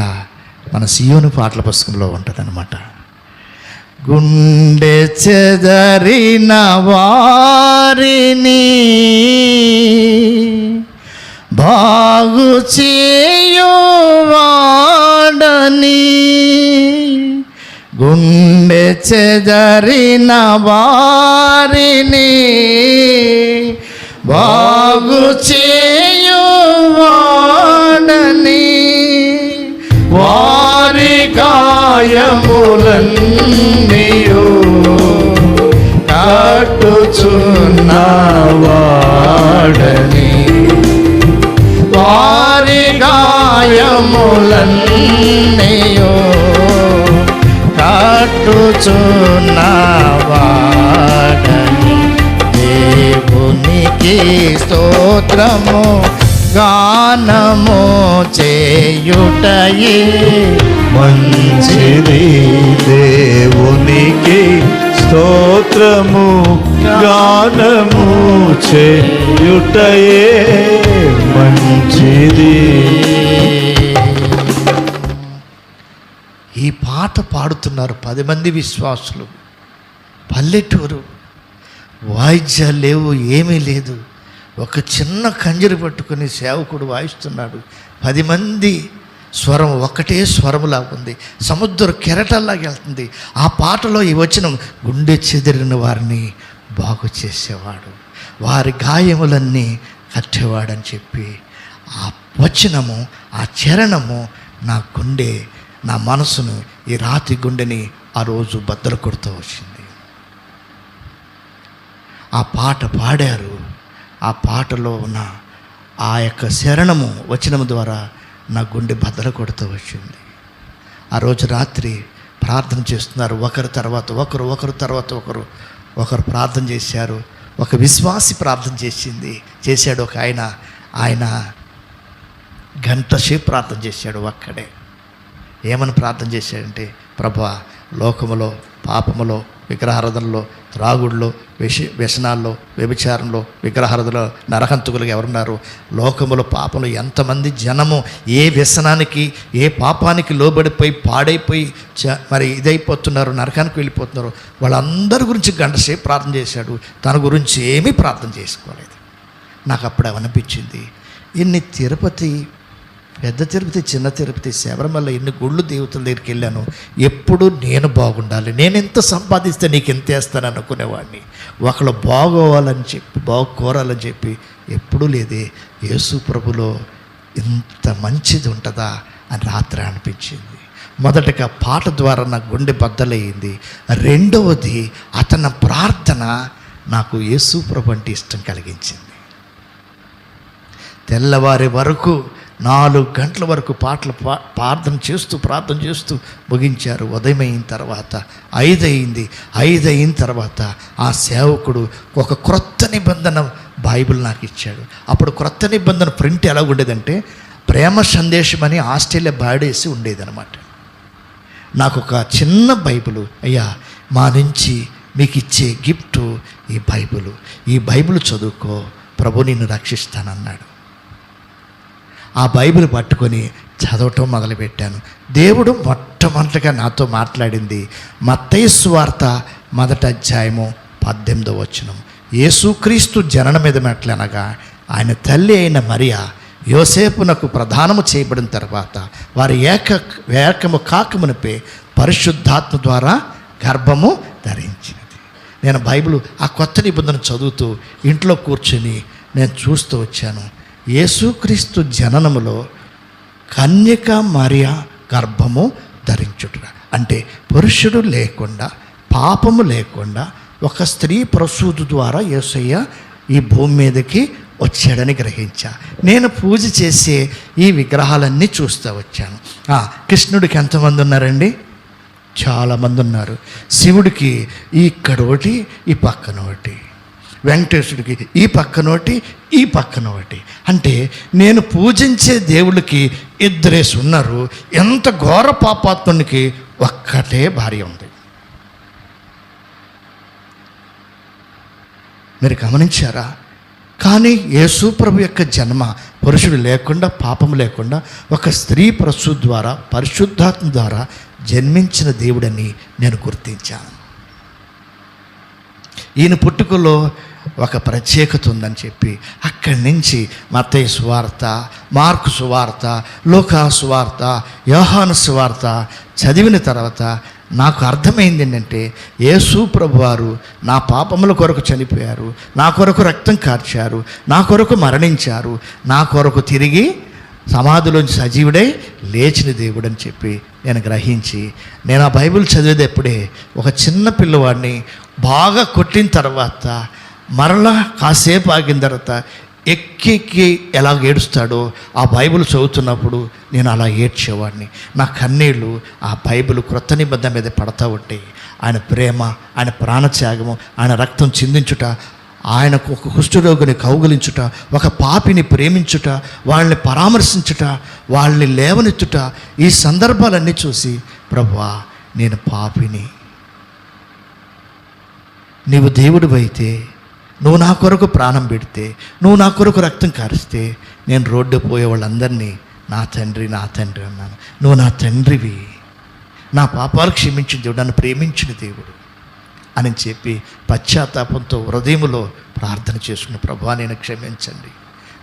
మన సియోను పాటల పుస్తకంలో ఉంటుందన్నమాట. గుండె చెదరిన వారిని బాగు చేయువాడని, గుండె చెదరిన వారిని బాగు చేయువాడని, వారి గాయములన్నీయు కట్టుచున్నవాడని, వారి గాయములన్నీయు కట్టుచున్నవాడని. దేవునికి స్తోత్రము గానము చేయుటయే మంచిది. దేవునికి స్తోత్రము గానము చేయుటయే మంచిది. ఈ పాట పాడుతున్నారు 10 మంది విశ్వాసులు. పల్లెటూరు, వాయిద్యాలు లేవు, ఏమీ లేదు. ఒక చిన్న కంజరి పట్టుకుని సేవకుడు వాయిస్తున్నాడు. 10 మంది స్వరం ఒకటే స్వరములా ఉంది, సముద్ర కెరటల్లాగా వెళ్తుంది. ఆ పాటలో ఈ వచనం, గుండె చెదిరిన వారిని బాగు చేసేవాడు, వారి గాయములన్నీ కట్టేవాడని చెప్పి ఆ వచనము, ఆ చరణము నా గుండె, నా మనసును, ఈ రాతి గుండెని ఆ రోజు బద్దలు కొడుతూ వచ్చింది. ఆ పాట పాడారు. ఆ పాటలో ఉన్న ఆ యొక్క శరణము వచనము ద్వారా నా గుండె బద్దలు కొడుతూ వచ్చింది. ఆ రోజు రాత్రి ప్రార్థన చేస్తున్నారు. ఒకరి తర్వాత ఒకరు ప్రార్థన చేశారు. ఒక విశ్వాసి ప్రార్థన చేశాడు. ఒక ఆయన గంట సేపు ప్రార్థన చేశాడు ఒక్కడే. ఏమని ప్రార్థన చేశాడంటే, ప్రభువా, లోకములో, పాపములో, విగ్రహారాధనలో, త్రాగుడులో, వ్యసనాల్లో, వ్యభిచారంలో, విగ్రహారాధనలో నరహంతకులుగా ఎవరున్నారు? లోకములో, పాపంలో ఎంతమంది జనము ఏ వ్యసనానికి, ఏ పాపానికి లోబడిపోయి పాడైపోయి మరి ఇదైపోతున్నారు, నరకానికి వెళ్ళిపోతున్నారు. వాళ్ళందరి గురించి గంట సేపు ప్రార్థన చేశాడు. తన గురించి ఏమీ ప్రార్థన చేసుకోలేదు. నాకు అప్పుడు అనిపించింది, ఇన్ని తిరుపతి, పెద్ద తిరుపతి, చిన్న తిరుపతి, శబరిమల, ఎన్ని గుళ్ళు దేవతల దగ్గరికి వెళ్ళాను. ఎప్పుడు నేను బాగుండాలి, నేను ఎంత సంపాదిస్తే నీకు ఎంత వేస్తాను అనుకునేవాడిని. ఒకళ్ళు బాగోవాలని చెప్పి, బాగుకోరాలని చెప్పి ఎప్పుడూ లేదే. యేసు ప్రభులో ఇంత మంచిది ఉంటుందా అని రాత్రి అనిపించింది. మొదటగా పాట ద్వారా నా గుండె బద్దలయ్యింది. రెండవది, అతని ప్రార్థన నాకు యేసు ప్రభు అంటే ఇష్టం కలిగించింది. తెల్లవారి వరకు 4 గంటల వరకు పాటలు ప్రార్థన చేస్తూ ముగించారు. ఉదయం అయిన తర్వాత 5 అయింది. 5 అయిన తర్వాత ఆ సేవకుడు ఒక క్రొత్త నిబంధన బైబిల్ నాకు ఇచ్చాడు. అప్పుడు క్రొత్త నిబంధన ప్రింట్ ఎలా ఉండేదంటే, ప్రేమ సందేశం అని ఆస్ట్రేలియా బాడేసి ఉండేదన్నమాట. నాకు ఒక చిన్న బైబిల్, అయ్యా మా నుంచి మీకు ఇచ్చే గిఫ్ట్ ఈ బైబిల్ చదువుకో, ప్రభు నిన్ను రక్షిస్తానన్నాడు. ఆ బైబిల్ పట్టుకొని చదవటం మొదలుపెట్టాను. దేవుడు మొట్టమొదటిగా నాతో మాట్లాడింది మత్తయి సువార్త 1వ అధ్యాయము 18వ వచనం. యేసుక్రీస్తు జననం మీద మెట్లనగా ఆయన తల్లి అయిన మరియా యోసేపునకు ప్రదానము చేయబడిన తర్వాత వారి ఏకము కాకమునిపే పరిశుద్ధాత్మ ద్వారా గర్భము ధరించినది. నేను బైబిల్ ఆ కొత్త నిబంధన చదువుతూ ఇంట్లో కూర్చొని నేను చూస్తూ వచ్చాను. యేసుక్రీస్తు జననములో కన్యక మరియా గర్భము ధరించుట అంటే పురుషుడు లేకుండా, పాపము లేకుండా ఒక స్త్రీ ప్రసూతి ద్వారా యేసయ్య ఈ భూమి మీదకి వచ్చాడని గ్రహించా. నేను పూజ చేసే ఈ విగ్రహాలన్నీ చూస్తూ వచ్చాను. కృష్ణుడికి ఎంతమంది ఉన్నారండి? చాలామంది ఉన్నారు. శివుడికి ఇక్కడ ఒకటి, ఈ పక్కన ఒకటి. వెంకటేశ్వరుడికి ఈ పక్కన ఒకటి, ఈ పక్కన ఒకటి. అంటే నేను పూజించే దేవుడికి 2 ఉన్నారు. ఎంత ఘోర పాపాత్మునికి ఒక్కటే భార్య ఉంది. మీరు గమనించారా? కానీ యేసు ప్రభు యొక్క జన్మ పురుషుడు లేకుండా, పాపం లేకుండా ఒక స్త్రీ ప్రసూతి ద్వారా పరిశుద్ధాత్మ ద్వారా జన్మించిన దేవుడని నేను గుర్తించాను. ఈయన పుట్టుకలో ఒక ప్రత్యేకత ఉందని చెప్పి అక్కడి నుంచి మత్తయి సువార్త, మార్కు సువార్త, లూకా సువార్త, యోహాను సువార్త చదివిన తర్వాత నాకు అర్థమైంది ఏంటంటే యేసు ప్రభువారు నా పాపముల కొరకు చనిపోయారు, నా కొరకు రక్తం కార్చారు, నా కొరకు మరణించారు, నా కొరకు తిరిగి సమాధిలోంచి సజీవుడై లేచిన దేవుడు అని చెప్పి నేను గ్రహించి నేను ఆ బైబిల్ చదివేటప్పుడే ఒక చిన్న పిల్లవాడిని బాగా కొట్టిన తర్వాత మరలా కాసేపు ఆగిన తర్వాత ఎక్కి ఎలా ఏడుస్తాడో ఆ బైబిల్ చదువుతున్నప్పుడు నేను అలా ఏడ్చేవాడిని. నా కన్నీళ్ళు ఆ బైబిల్ క్రొత్త నిబంధన మీద పడతా ఉంటాయి. ఆయన ప్రేమ, ఆయన ప్రాణత్యాగము, ఆయన రక్తం చిందించుట, ఆయనకు ఒక కుష్ఠరోగిని కౌగిలించుట, ఒక పాపిని ప్రేమించుట, వాళ్ళని పరామర్శించుట, వాళ్ళని లేవనెత్తుట, ఈ సందర్భాలన్నీ చూసి ప్రభువా నేను పాపిని, నీవు దేవుడివైతే, నువ్వు నా కొరకు ప్రాణం పెడితే, నువ్వు నా కొరకు రక్తం కారిస్తే నేను రోడ్డు పోయే వాళ్ళందరినీ నా తండ్రి నా తండ్రి అన్నాను. నువ్వు నా తండ్రివి, నా పాపాలు క్షమించిన దేవుడు, నన్ను ప్రేమించిన దేవుడు అని చెప్పి పశ్చాత్తాపంతో హృదయంలో ప్రార్థన చేసుకుని ప్రభువా నేను క్షమించండి,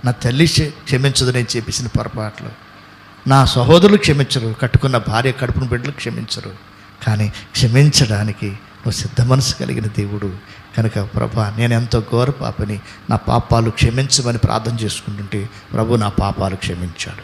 నా తల్లి క్షమించదు నేను చేసిన పొరపాట్లు, నా సహోదరులు క్షమించరు, కట్టుకున్న భార్య కడుపును బిడ్డలు క్షమించరు, కానీ క్షమించడానికి నువ్వు సిద్ధ మనసు కలిగిన దేవుడు కనుక ప్రభా నేను ఎంతో ఘోర పాపని, నా పాపాలు క్షమించమని ప్రార్థన చేసుకుంటుంటే ప్రభు నా పాపాలు క్షమించాడు.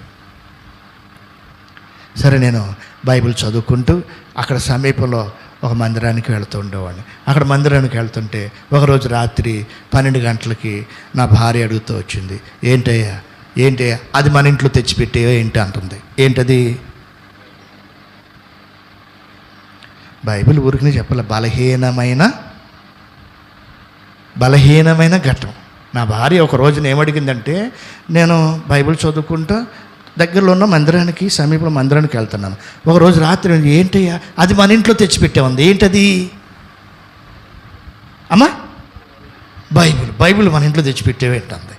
సరే నేను బైబిల్ చదువుకుంటూ అక్కడ సమీపంలో ఒక మందిరానికి వెళ్తూ ఉండేవాడిని. అక్కడ మందిరానికి వెళ్తుంటే ఒకరోజు రాత్రి 12 గంటలకి నా భార్య అడుగుతూ వచ్చింది, ఏంటయ్యా అది మన ఇంట్లో తెచ్చిపెట్టేవో ఏంటి అంటుంది. ఏంటది? బైబిల్ ఊరికనే చెప్పాలి, బలహీనమైన ఘట్టం. నా భార్య ఒక రోజున ఏమడిగిందంటే, నేను బైబిల్ చదువుకుంటా దగ్గరలో ఉన్న మందిరానికి, సమీపంలో మందిరానికి వెళ్తున్నాను. ఒకరోజు రాత్రి ఏంటయ్యా అది మన ఇంట్లో తెచ్చిపెట్టామంది. ఏంటది? అమ్మా బైబిల్ మన ఇంట్లో తెచ్చిపెట్టేవేంటుంది.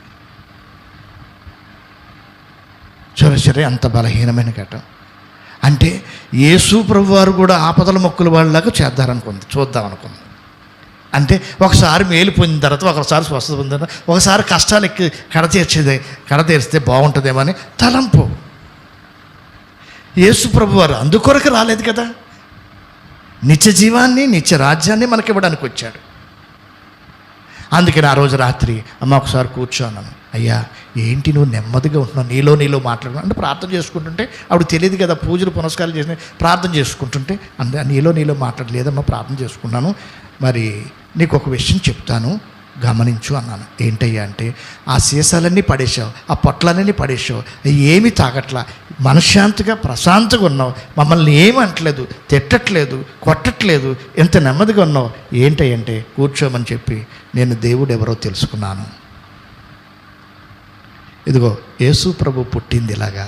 సరే అంత బలహీనమైన ఘట్టం. అంటే యేసు ప్రభు వారు కూడా ఆపదల మొక్కుల వాళ్ళలాగా చూద్దాం అనుకుంది. అంటే ఒకసారి మేలు పొందిన తర్వాత, ఒకసారి స్వస్థత పొందిన తర్వాత, ఒకసారి కష్టాలు ఎక్కి కడతీరిస్తే బాగుంటుందేమని తలంపు. యేసు ప్రభు వారు అందుకొరకు రాలేదు కదా, నిత్య జీవాన్ని, నిత్య రాజ్యాన్ని మనకి ఇవ్వడానికి వచ్చాడు. అందుకని ఆ రోజు రాత్రి అమ్మ ఒకసారి కూర్చోన్నాను. అయ్యా ఏంటి నువ్వు నెమ్మదిగా ఉంటున్నావు, నీలో మాట్లాడుతున్నావు అంటే ప్రార్థన చేసుకుంటుంటే అప్పుడు తెలియదు కదా, పూజలు పునస్కారాలు చేసిన ప్రార్థన చేసుకుంటుంటే నీలో మాట్లాడలేదమ్మా, ప్రార్థన చేసుకున్నాను, మరి నీకు ఒక విషయం చెప్తాను గమనించు అన్నాను. ఏంటయ్యా అంటే, ఆ సీసాలన్నీ పడేసావు, ఆ పొట్లన్నీ పడేసావు, ఏమీ తాగట్లా, మనశ్శాంతిగా ప్రశాంతంగా ఉన్నావు, మమ్మల్ని ఏమి అంటలేదు, తిట్టట్లేదు, కొట్టట్లేదు, ఎంత నెమ్మదిగా ఉన్నావు, ఏంటంటే కూర్చోమని చెప్పి నేను దేవుడు ఎవరో తెలుసుకున్నాను. ఇదిగో యేసు ప్రభు పుట్టింది ఇలాగా,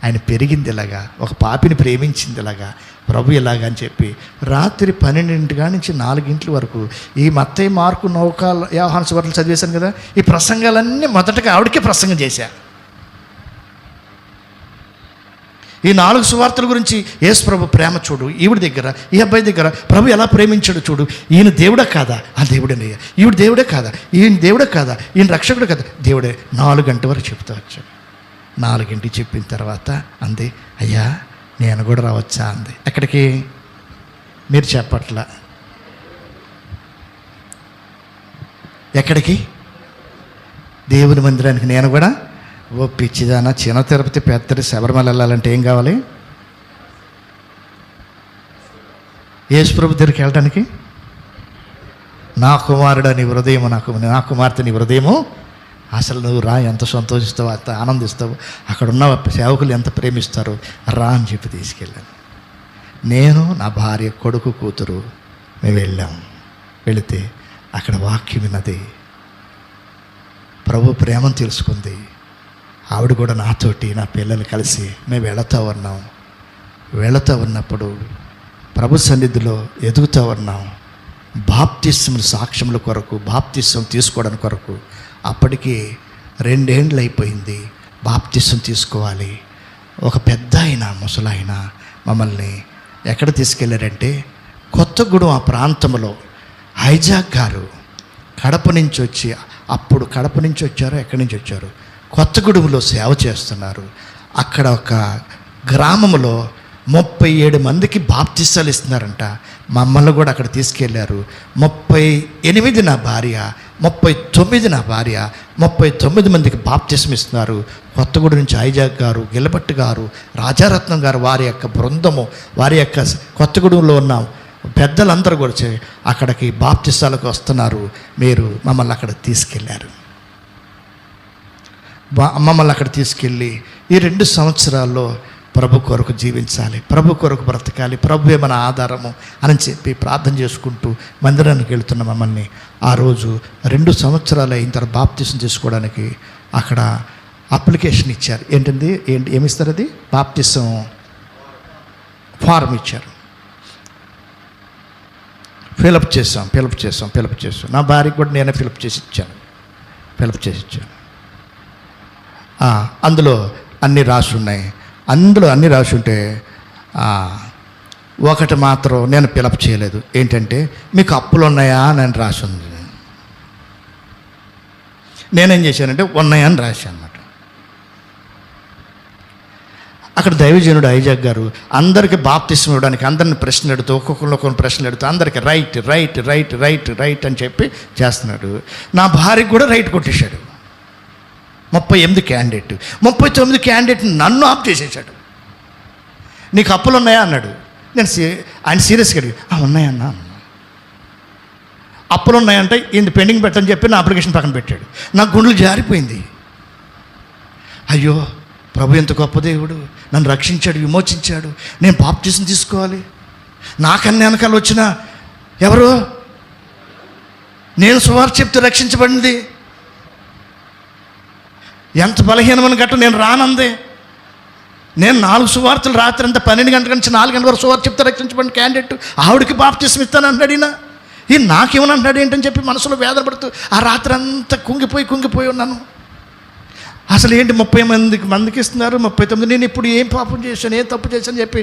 ఆయన పెరిగింది ఇలాగా, ఒక పాపిని ప్రేమించింది ఇలాగా, ప్రభు ఇలాగా అని చెప్పి రాత్రి 12 నుంచి 4 వరకు ఈ మత్తయి, మార్కు, యోహాను సువార్తలు చదివేశాను కదా, ఈ ప్రసంగాలన్నీ మొదటగా ఆవిడకే ప్రసంగం చేశా. ఈ 4 సువార్తల గురించి యేసు ప్రభు ప్రేమ చూడు, ఈవిడ దగ్గర, ఈ అబ్బాయి దగ్గర ప్రభు ఎలా ప్రేమించాడు చూడు. ఈయన దేవుడే కాదా? ఆ దేవుడేనయ్యా. ఈవిడ దేవుడే కాదా? ఈయన దేవుడే కాదా? ఈయన రక్షకుడు కదా? దేవుడే. 4 గంటల వరకు చెప్తూ వచ్చాడు. 4 చెప్పిన తర్వాత అంది, అయ్యా నేను కూడా రావచ్చా అంది. ఎక్కడికి? మీరు చెప్పట్లా. ఎక్కడికి? దేవుని మందిరానికి. నేను కూడా ఓ పిచ్చిదానా, చిన్న తిరుపతి పెద్ద శబరిమల వెళ్ళాలంటే ఏం కావాలి? యేసుప్రభు దగ్గరికి వెళ్ళడానికి. నా కుమారుడు నీ హృదయము, నా కుమార్తె నీ హృదయము, అసలు నువ్వు రా, ఎంత సంతోషిస్తావు, అంత ఆనందిస్తావు, అక్కడ ఉన్న సేవకులు ఎంత ప్రేమిస్తారో, రా అని చెప్పి తీసుకెళ్ళాను. నేను, నా భార్య, కొడుకు, కూతురు మేము వెళ్ళాం. వెళితే అక్కడ వాక్యం విన్నది, ప్రభు ప్రేమను తెలుసుకుంది. ఆవిడ కూడా నాతోటి, నా పిల్లలు కలిసి మేము వెళుతూ ఉన్నప్పుడు ప్రభు సన్నిధిలో ఎదుగుతూ ఉన్నాం. బాప్తిస్మ సాక్ష్యముల కొరకు, బాప్తిస్వం తీసుకోవడానికి కొరకు అప్పటికి 2 ఏండ్లు అయిపోయింది. బాప్తిస్వం తీసుకోవాలి. ఒక పెద్ద ఆయన, ముసలాయన మమ్మల్ని ఎక్కడ తీసుకెళ్ళారంటే కొత్తగూడెం ఆ ప్రాంతంలో ఐజాక్ గారు కడప నుంచి వచ్చి, అప్పుడు కడప నుంచి వచ్చారో ఎక్కడి నుంచి వచ్చారు, కొత్తగూడెంలో సేవ చేస్తున్నారు. అక్కడ ఒక గ్రామంలో 37 మందికి బాప్తిస్తాలు ఇస్తున్నారంట. మమ్మల్ని కూడా అక్కడ తీసుకెళ్ళారు. 38 నా భార్య, 39 నా భార్య, 39 మందికి బాప్తిసం ఇస్తున్నారు. కొత్తగూడెం నుంచి ఐజాక్ గారు, గిలబట్టి గారు, రాజారత్నం గారు, వారి యొక్క బృందము, వారి యొక్క కొత్తగూడెంలో ఉన్న పెద్దలందరూ కూడా అక్కడికి బాప్తిస్తాలకు వస్తున్నారు. మీరు మమ్మల్ని అక్కడ తీసుకెళ్ళారు. మమ్మల్ని అక్కడ తీసుకెళ్ళి ఈ 2 సంవత్సరాల్లో ప్రభు కొరకు జీవించాలి, ప్రభు కొరకు బ్రతకాలి, ప్రభువే మన ఆధారము అని చెప్పి ప్రార్థన చేసుకుంటూ మందిరానికి వెళ్తున్న మమ్మల్ని ఆ రోజు 2 సంవత్సరాలు అయిన తర్వాత బాప్తిసం తీసుకోవడానికి అక్కడ అప్లికేషన్ ఇచ్చారు. ఏమిస్తారు? అది బాప్తిసం ఫారం ఇచ్చారు. ఫిలప్ చేసాం. నా భార్యకి కూడా నేనే ఫిలప్ చేసి ఇచ్చాను. అందులో అన్నీ రాసి ఉన్నాయి. అందులో అన్నీ రాసి ఉంటే ఒకటి మాత్రం నేను ఫిలప్ చేయలేదు. ఏంటంటే మీకు అప్పులు ఉన్నాయా అని రాసి ఉంది. నేనేం చేశానంటే ఉన్నాయా అని రాశాను అన్నమాట. అక్కడ దైవజనుడు ఐజాక్ గారు అందరికీ బాప్తిసం ఇవ్వడానికి అందరిని ప్రశ్నలు అడుగుతూ, ఒక్కొక్కరిని ప్రశ్నలు అడుగుతూ అందరికీ రైట్ అని చెప్పి చేస్తున్నాడు. నా భార్యకు కూడా రైట్ కొట్టేశాడు. 38 క్యాండిడేట్, 39 క్యాండిడేట్ నన్ను ఆఫ్ చేసేసాడు. నీకు అప్పులు ఉన్నాయా అన్నాడు. నేను ఆయన సీరియస్గా అడిగి ఉన్నాయన్నా. అప్పులు ఉన్నాయంటే ఇంత పెండింగ్ పెట్టని చెప్పి నా అప్లికేషన్ పక్కన పెట్టాడు. నాకు గుండెలు జారిపోయింది. అయ్యో, ప్రభు ఎంత గొప్ప దేవుడు, నన్ను రక్షించాడు, విమోచించాడు, నేను బాప్తిసం తీసుకోవాలి. నాకన్నా వెనకాల వచ్చిన ఎవరు? నేను సువార్త చెప్తే రక్షించబడింది. ఎంత బలహీనమైన గట్టు నేను రానందే. నేను 4 సువార్తలు రాత్రి అంతా 12 గంటల నుంచి 4 గంటల వరకు సువార్త చెప్తే రక్షించబడిన క్యాండిడేట్ ఆవిడకి బాప్తిసం ఇస్తాను అంటాడినా. ఈ నాకేమనంటాడు ఏంటని చెప్పి మనసులో వేదన పడుతూ ఆ రాత్రి అంతా కుంగిపోయి ఉన్నాను. అసలు ఏంటి 30 మందికి ఇస్తున్నారు, 39, నేను ఇప్పుడు ఏం పాపం చేశాను, ఏం తప్పు చేశాను చెప్పి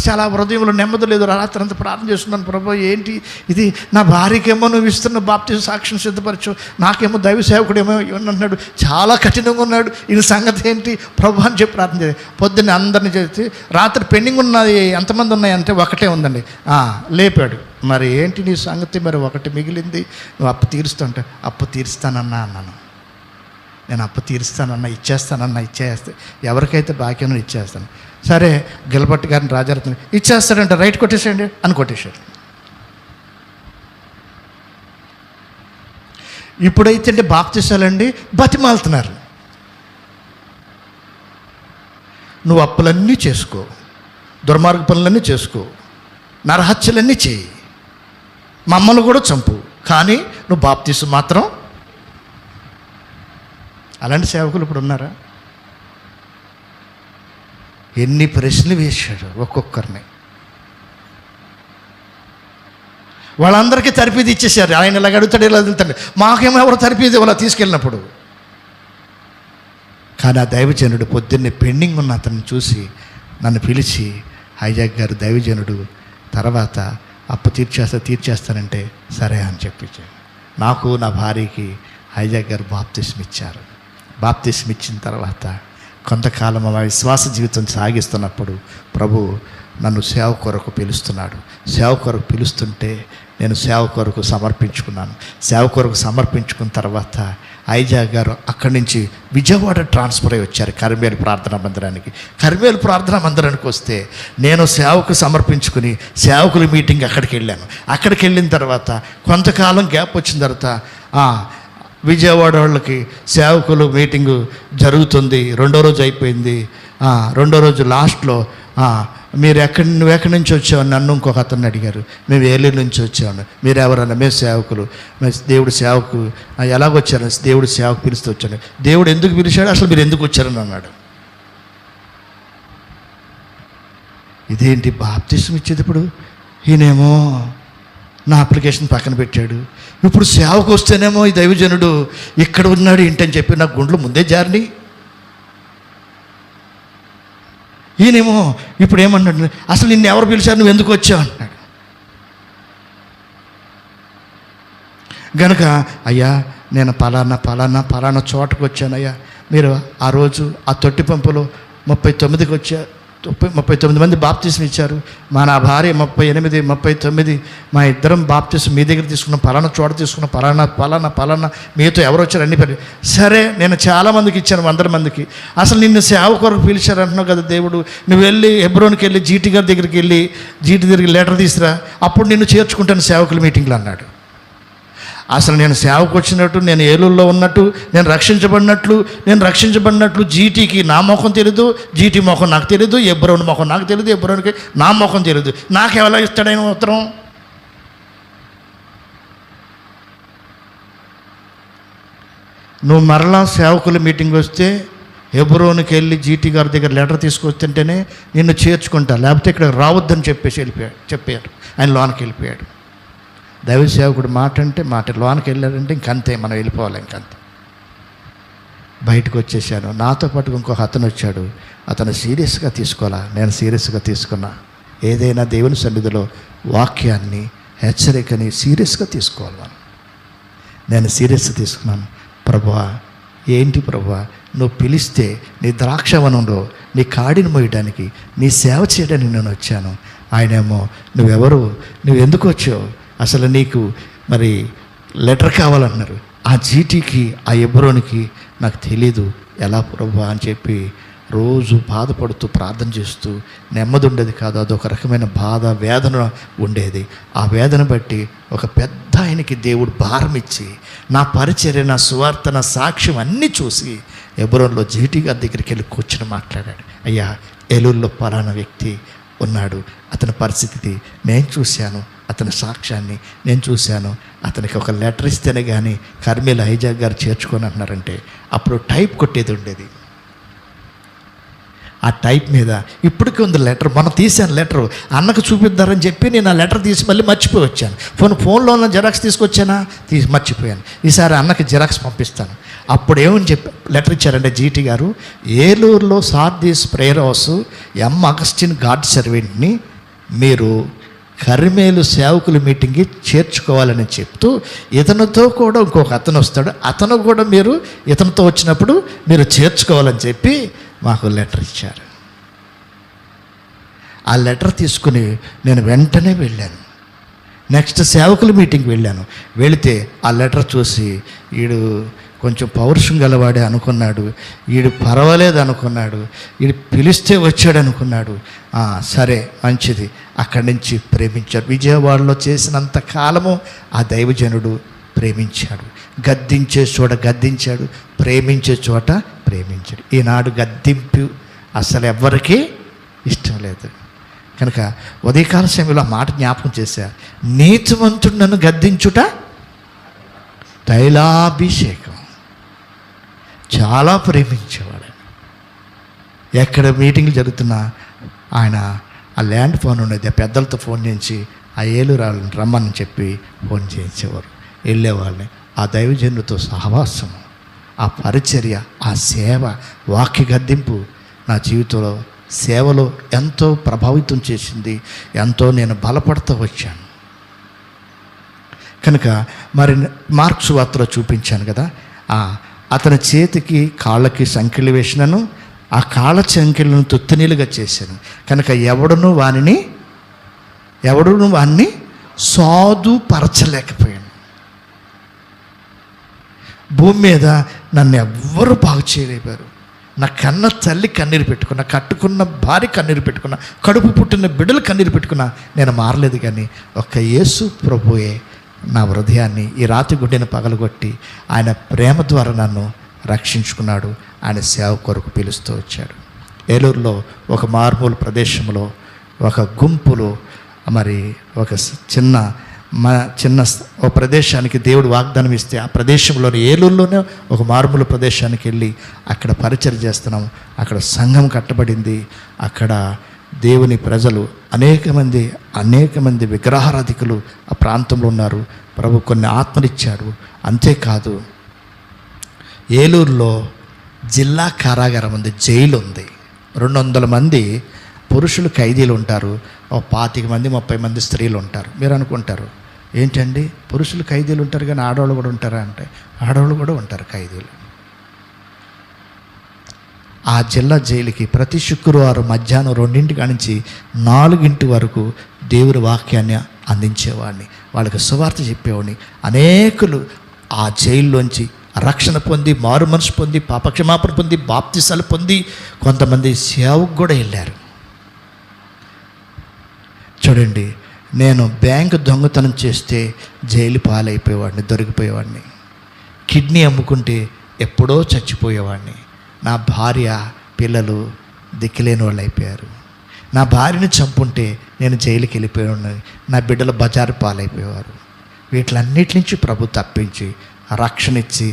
చాలా హృదయంలో నెమ్మది లేదు. రాత్రి అంతా ప్రార్థన చేస్తున్నాను, ప్రభు ఏంటి ఇది, నా భార్యకేమో నువ్వు ఇస్తున్న బాప్తిసం సాక్ష్యం సిద్ధపరచు, నాకేమో దైవ సేవకుడేమో అంటున్నాడు, చాలా కఠినంగా ఉన్నాడు, ఇది సంగతి ఏంటి ప్రభు అని చెప్పి ప్రార్థన చేయాలి. పొద్దున్నే అందరినీ చేసి రాత్రి పెండింగ్ ఉన్నది ఎంతమంది ఉన్నాయంటే ఒకటే ఉందండి. లేపాడు. మరి ఏంటి నీ సంగతి, మరి ఒకటి మిగిలింది, నువ్వు అప్పు తీరుస్తుంటే అప్పు తీరుస్తానన్నా అన్నాను. నేను అప్పు తీరుస్తానన్నా, ఇచ్చేస్తే ఎవరికైతే బాకీ ఇచ్చేస్తాను. సరే, గిలబట్టి గారిని రాజారత్నం ఇచ్చేస్తాడంట, రైట్ కొట్టేసేయండి అని కొట్టేశాడు. ఇప్పుడైతే బాప్తిసాలండి బతిమాలుతున్నారు. నువ్వు అప్పులన్నీ చేసుకో, దుర్మార్గ పనులన్నీ చేసుకో, నరహత్యలన్నీ చేయి, మమ్మల్ని కూడా చంపు, కానీ నువ్వు బాప్తిసం మాత్రం. అలాంటి సేవకులు ఇప్పుడు ఉన్నారా? ఎన్ని ప్రశ్నలు వేశాడు ఒక్కొక్కరిని. వాళ్ళందరికీ తరపీది ఇచ్చేసారు. ఆయన ఇలాగ అడుగుతాడు, ఇలా అడుగుతాడు, మాకేమో ఎవరు తరపీది వాళ్ళ తీసుకెళ్ళినప్పుడు. కానీ ఆ దైవజనుడు పొద్దున్నే పెండింగ్ ఉన్న అతన్ని చూసి నన్ను పిలిచి హైజాక్ గారు దైవజనుడు, తర్వాత అప్పు తీర్చేస్తానంటే సరే అని చెప్పించాను. నాకు నా భార్యకి హైజాక్ గారు బాప్తిస్మ ఇచ్చారు. బాప్తిస్మ ఇచ్చిన తర్వాత కొంతకాలం మా విశ్వాస జీవితం సాగిస్తున్నప్పుడు ప్రభు నన్ను సేవ కొరకు పిలుస్తున్నాడు. సేవ కొరకు పిలుస్తుంటే నేను సేవ కొరకు సమర్పించుకున్నాను. సేవ కొరకు సమర్పించుకున్న తర్వాత హైజాక్ గారు అక్కడి నుంచి విజయవాడ ట్రాన్స్ఫర్ అయ్యి వచ్చారు కర్మేలు ప్రార్థనా మందిరానికి. కర్మేలు ప్రార్థనా మందిరానికి వస్తే నేను సేవకు సమర్పించుకుని సేవకుల మీటింగ్ అక్కడికి వెళ్ళాను. అక్కడికి వెళ్ళిన తర్వాత కొంతకాలం గ్యాప్ వచ్చిన తర్వాత విజయవాడ వాళ్ళకి సేవకులు మీటింగు జరుగుతుంది. రెండో రోజు అయిపోయింది. రెండో రోజు లాస్ట్లో నువ్వు ఎక్కడి నుంచి వచ్చావు నన్ను ఇంకొక అతన్ని అడిగారు. మేము ఏలూరు నుంచి వచ్చాము. మీరు ఎవరన్నా? మేము సేవకులు. మేము దేవుడు సేవకు. ఎలాగొచ్చారు? దేవుడు సేవకు పిలుస్తూ వచ్చాను. దేవుడు ఎందుకు పిలిచాడు, అసలు మీరు ఎందుకు వచ్చారని అన్నాడు. ఇదేంటి బాప్తిస్మ ఇచ్చేది? ఇప్పుడు ఈయనేమో నా అప్లికేషన్ పక్కన పెట్టాడు. ఇప్పుడు సేవకు వస్తేనేమో ఈ దైవజనుడు ఇక్కడ ఉన్నాడు ఏంటని చెప్పి నా గుండెలు ముందే జారిని. ఈయనేమో ఇప్పుడు ఏమన్నాడు, అసలు నిన్ను ఎవరు పిలిచారు, నువ్వు ఎందుకు వచ్చావు అన్నాడు. గనుక అయ్యా నేను పలానా చోటకు వచ్చానయ్యా. మీరు ఆ రోజు ఆ తొట్టి పంపులో 39 మంది బాప్తిస్మ ఇచ్చారు. నా భార్య 38, 39, మా ఇద్దరం బాప్తిస్మ మీ దగ్గర తీసుకున్నాం. పలానా చోట తీసుకున్నాం. పలానా మీతో ఎవరు వచ్చారు అన్ని పని. సరే నేను చాలామందికి ఇచ్చాను, 100 మందికి. అసలు నిన్ను సేవ కొరకు పిలిచారు అంటున్నావు కదా దేవుడు. నువ్వు వెళ్ళి హెబ్రోన్కి వెళ్ళి జీటీ గారి దగ్గరికి వెళ్ళి జీటీ దగ్గరికి లెటర్ తీసుకురా, అప్పుడు నిన్ను చేర్చుకుంటాను సేవకుల మీటింగ్లో అన్నాడు. అసలు నేను సేవకు వచ్చినట్టు, నేను ఏలూరులో ఉన్నట్టు, నేను రక్షించబడినట్లు జీటీకి నా ముఖం తెలియదు, జీటీ ముఖం నాకు తెలియదు, హెబ్రోన్ ముఖం నాకు తెలియదు, హెబ్రోన్కి నా ముఖం తెలియదు. నాకెవలా ఇస్తాడైన ఉత్తరం? నువ్వు మరలా సేవకుల మీటింగ్ వస్తే హెబ్రోన్కి వెళ్ళి జీటీ గారి దగ్గర లెటర్ తీసుకొస్తుంటేనే నిన్ను చేర్చుకుంటా, లేకపోతే ఇక్కడ రావద్దని చెప్పారు. ఆయన లోనికి వెళ్ళిపోయాడు. దైవ సేవకుడు మాట లోనికి వెళ్ళాడంటే ఇంకంతే, మనం వెళ్ళిపోవాలి. ఇంకంతే. బయటకు వచ్చేసాను. నాతో పాటు ఇంకొక అతను వచ్చాడు. అతను సీరియస్గా తీసుకోవాలా, నేను సీరియస్గా తీసుకున్నా. ఏదైనా దేవుని సన్నిధిలో వాక్యాన్ని, హెచ్చరికని సీరియస్గా తీసుకోవాలి. నేను సీరియస్గా తీసుకున్నాను. ప్రభువా, ఏంటి ప్రభువా, నువ్వు పిలిస్తే నీ ద్రాక్షవనంలో నీ కాడిని మోయడానికి, నీ సేవ చేయడానికి నేను వచ్చాను. ఆయనేమో నువ్వెవరు, నువ్వు ఎందుకు వచ్చావు, అసలు నీకు మరి లెటర్ కావాలన్నారు. ఆ జీటీకి, ఆ హెబ్రోన్కి నాకు తెలీదు, ఎలా ప్రభువా అని చెప్పి రోజు బాధపడుతూ ప్రార్థన చేస్తూ నెమ్మది ఉండేది కాదు. అదొక రకమైన బాధ, వేదన ఉండేది. ఆ వేదన బట్టి ఒక పెద్ద ఆయనకి దేవుడు భారం ఇచ్చి నా పరిచర్య, నా సువార్త, నా సాక్ష్యం అన్నీ చూసి హెబ్రోన్లో జీటీ గారి దగ్గరికి వెళ్ళి కూర్చొని మాట్లాడాడు. అయ్యా, ఏలూరులో పలానా వ్యక్తి ఉన్నాడు, అతని పరిస్థితి నేను చూశాను, అతని సాక్ష్యాన్ని నేను చూశాను. అతనికి ఒక లెటర్ ఇస్తేనే కానీ కర్మేలు హైజాక్ గారు చేర్చుకొని అంటున్నారంటే అప్పుడు టైప్ కొట్టేది ఉండేది. ఆ టైప్ మీద ఇప్పటికీ ఉంది లెటర్. మనం తీసాను లెటరు, అన్నకు చూపిద్దారని చెప్పి నేను ఆ లెటర్ తీసి మళ్ళీ మర్చిపోయి వచ్చాను. ఫోన్లో ఉన్న జిరాక్స్ తీసుకొచ్చానా, మర్చిపోయాను. ఈసారి అన్నకి జిరాక్స్ పంపిస్తాను. అప్పుడు ఏమని చెప్పి లెటర్ ఇచ్చారంటే జీటీ గారు, ఏలూరులో Sardis prayer house Augustine god సర్వెంట్ని మీరు కర్మేలు సేవకుల మీటింగ్కి చేర్చుకోవాలని చెప్తూ ఇతనితో కూడా ఇంకొక అతను వస్తాడు, అతను కూడా మీరు ఇతనితో వచ్చినప్పుడు మీరు చేర్చుకోవాలని చెప్పి మాకు లెటర్ ఇచ్చారు. ఆ లెటర్ తీసుకుని నేను వెంటనే వెళ్ళాను. నెక్స్ట్ సేవకుల మీటింగ్కి వెళ్ళాను. వెళితే ఆ లెటర్ చూసి వీడు కొంచెం పౌరుషం గలవాడే అనుకున్నాడు, వీడు పర్వాలేదు అనుకున్నాడు, వీడు పిలిస్తే వచ్చాడు అనుకున్నాడు. సరే మంచిది. అక్కడి నుంచి ప్రేమించాడు. విజయవాడలో చేసినంత కాలము ఆ దైవజనుడు ప్రేమించాడు. గద్దించే చోట గద్దించాడు, ప్రేమించే చోట ప్రేమించాడు. ఈనాడు గద్దింపు అసలు ఎవ్వరికీ ఇష్టం లేదు. కనుక ఉదయకాల సమయంలో ఆ మాట జ్ఞాపకం చేశారు. నీతిమంతుడు నన్ను గద్దించుట తైలాభిషేకం. చాలా ప్రేమించేవాడు. ఎక్కడ మీటింగ్లు జరుగుతున్నా ఆయన ఆ ల్యాండ్ ఫోన్ ఉండేది, ఆ పెద్దలతో ఫోన్ చేయించి ఆ ఏలూరు రమ్మని చెప్పి ఫోన్ చేయించేవారు. వెళ్ళేవాళ్ళని. ఆ దైవజనుడితో సహవాసం, ఆ పరిచర్య, ఆ సేవ, వాక్య గద్దింపు నా జీవితంలో సేవలో ఎంతో ప్రభావితం చేసింది, ఎంతో నేను బలపడుతూ వచ్చాను. కనుక మరి మార్క్స్ వార్తలో చూపించాను కదా, అతని చేతికి కాళ్ళకి సంఖ్యలు వేసినాను, ఆ కాళ్ళ సంఖ్యలను తొత్తినీలుగా చేశాను. కనుక ఎవడును వాణ్ణి సాధుపరచలేకపోయాను. భూమి మీద నన్ను ఎవ్వరూ బాగు చేయలేపారు. నా కన్న తల్లి కన్నీరు పెట్టుకున్నా, కట్టుకున్న భార్య కన్నీరు పెట్టుకున్నా, కడుపు పుట్టిన బిడ్డలు కన్నీరు పెట్టుకున్నా, నేను మారలేదు. కానీ ఒక్క యేసు ప్రభుయే నా హృదయాన్ని, ఈ రాతి గుడ్డెను పగలగొట్టి ఆయన ప్రేమ ద్వారా నన్ను రక్షించుకున్నాడు. ఆయన సేవ కొరకు పిలుస్తూ వచ్చాడు. ఏలూరులో ఒక మారుమూల ప్రదేశంలో ఒక గుంపులో మరి ఒక చిన్న ఒక ప్రదేశానికి దేవుడు వాగ్దానం ఇస్తే, ఆ ప్రదేశంలోనే ఏలూరులోనే ఒక మారుమూల ప్రదేశానికి వెళ్ళి అక్కడ పరిచయం చేస్తున్నాం. అక్కడ సంఘం కట్టబడింది. అక్కడ దేవుని ప్రజలు అనేక మంది విగ్రహారాధికులు ఆ ప్రాంతంలో ఉన్నారు. ప్రభు కొన్ని ఆత్మనిచ్చాడు. అంతేకాదు, ఏలూరులో జిల్లా కారాగారం ఉంది, జైలు ఉంది. 200 మంది పురుషులు ఖైదీలు ఉంటారు, 25 మంది 30 మంది స్త్రీలు ఉంటారు. మీరు అనుకుంటారు, ఏంటండి పురుషులు ఖైదీలు ఉంటారు కానీ ఆడవాళ్ళు కూడా ఉంటారా అంటే, ఆడవాళ్ళు కూడా ఉంటారు ఖైదీలు. ఆ జిల్లా జైలుకి ప్రతి శుక్రవారం మధ్యాహ్నం 2 నుంచి 4 వరకు దేవుని వాక్యాన్ని అందించేవాడిని, వాళ్ళకి సువార్త చెప్పేవాడిని. అనేకులు ఆ జైల్లోంచి రక్షణ పొంది, మారు మనసు పొంది, పాపక్షమాపణ పొంది, బాప్తిసాలు పొంది, కొంతమంది సేవకు కూడా వెళ్ళారు. చూడండి, నేను బ్యాంకు దొంగతనం చేస్తే జైలు పాలైపోయేవాడిని, దొరికిపోయేవాడిని. కిడ్నీ అమ్ముకుంటే ఎప్పుడో చచ్చిపోయేవాడిని. నా భార్య పిల్లలు దిక్కులేని వాళ్ళు అయిపోయారు. నా భార్యను చంపుంటే నేను జైలుకి వెళ్ళిపోయాను. నా బిడ్డలు బజారు పాలైపోయేవారు. వీటిలన్నిటి నుంచి ప్రభు తప్పించి, రక్షణ ఇచ్చి,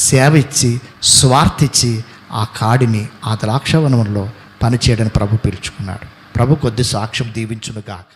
సేవ ఇచ్చి, స్వార్థ ఇచ్చి, ఆ కాడిని ఆ ద్రాక్షవనంలో పనిచేయడానికి ప్రభు పిలుచుకున్నాడు. ప్రభు కొద్ది సాక్ష్యం దీవించును గాక.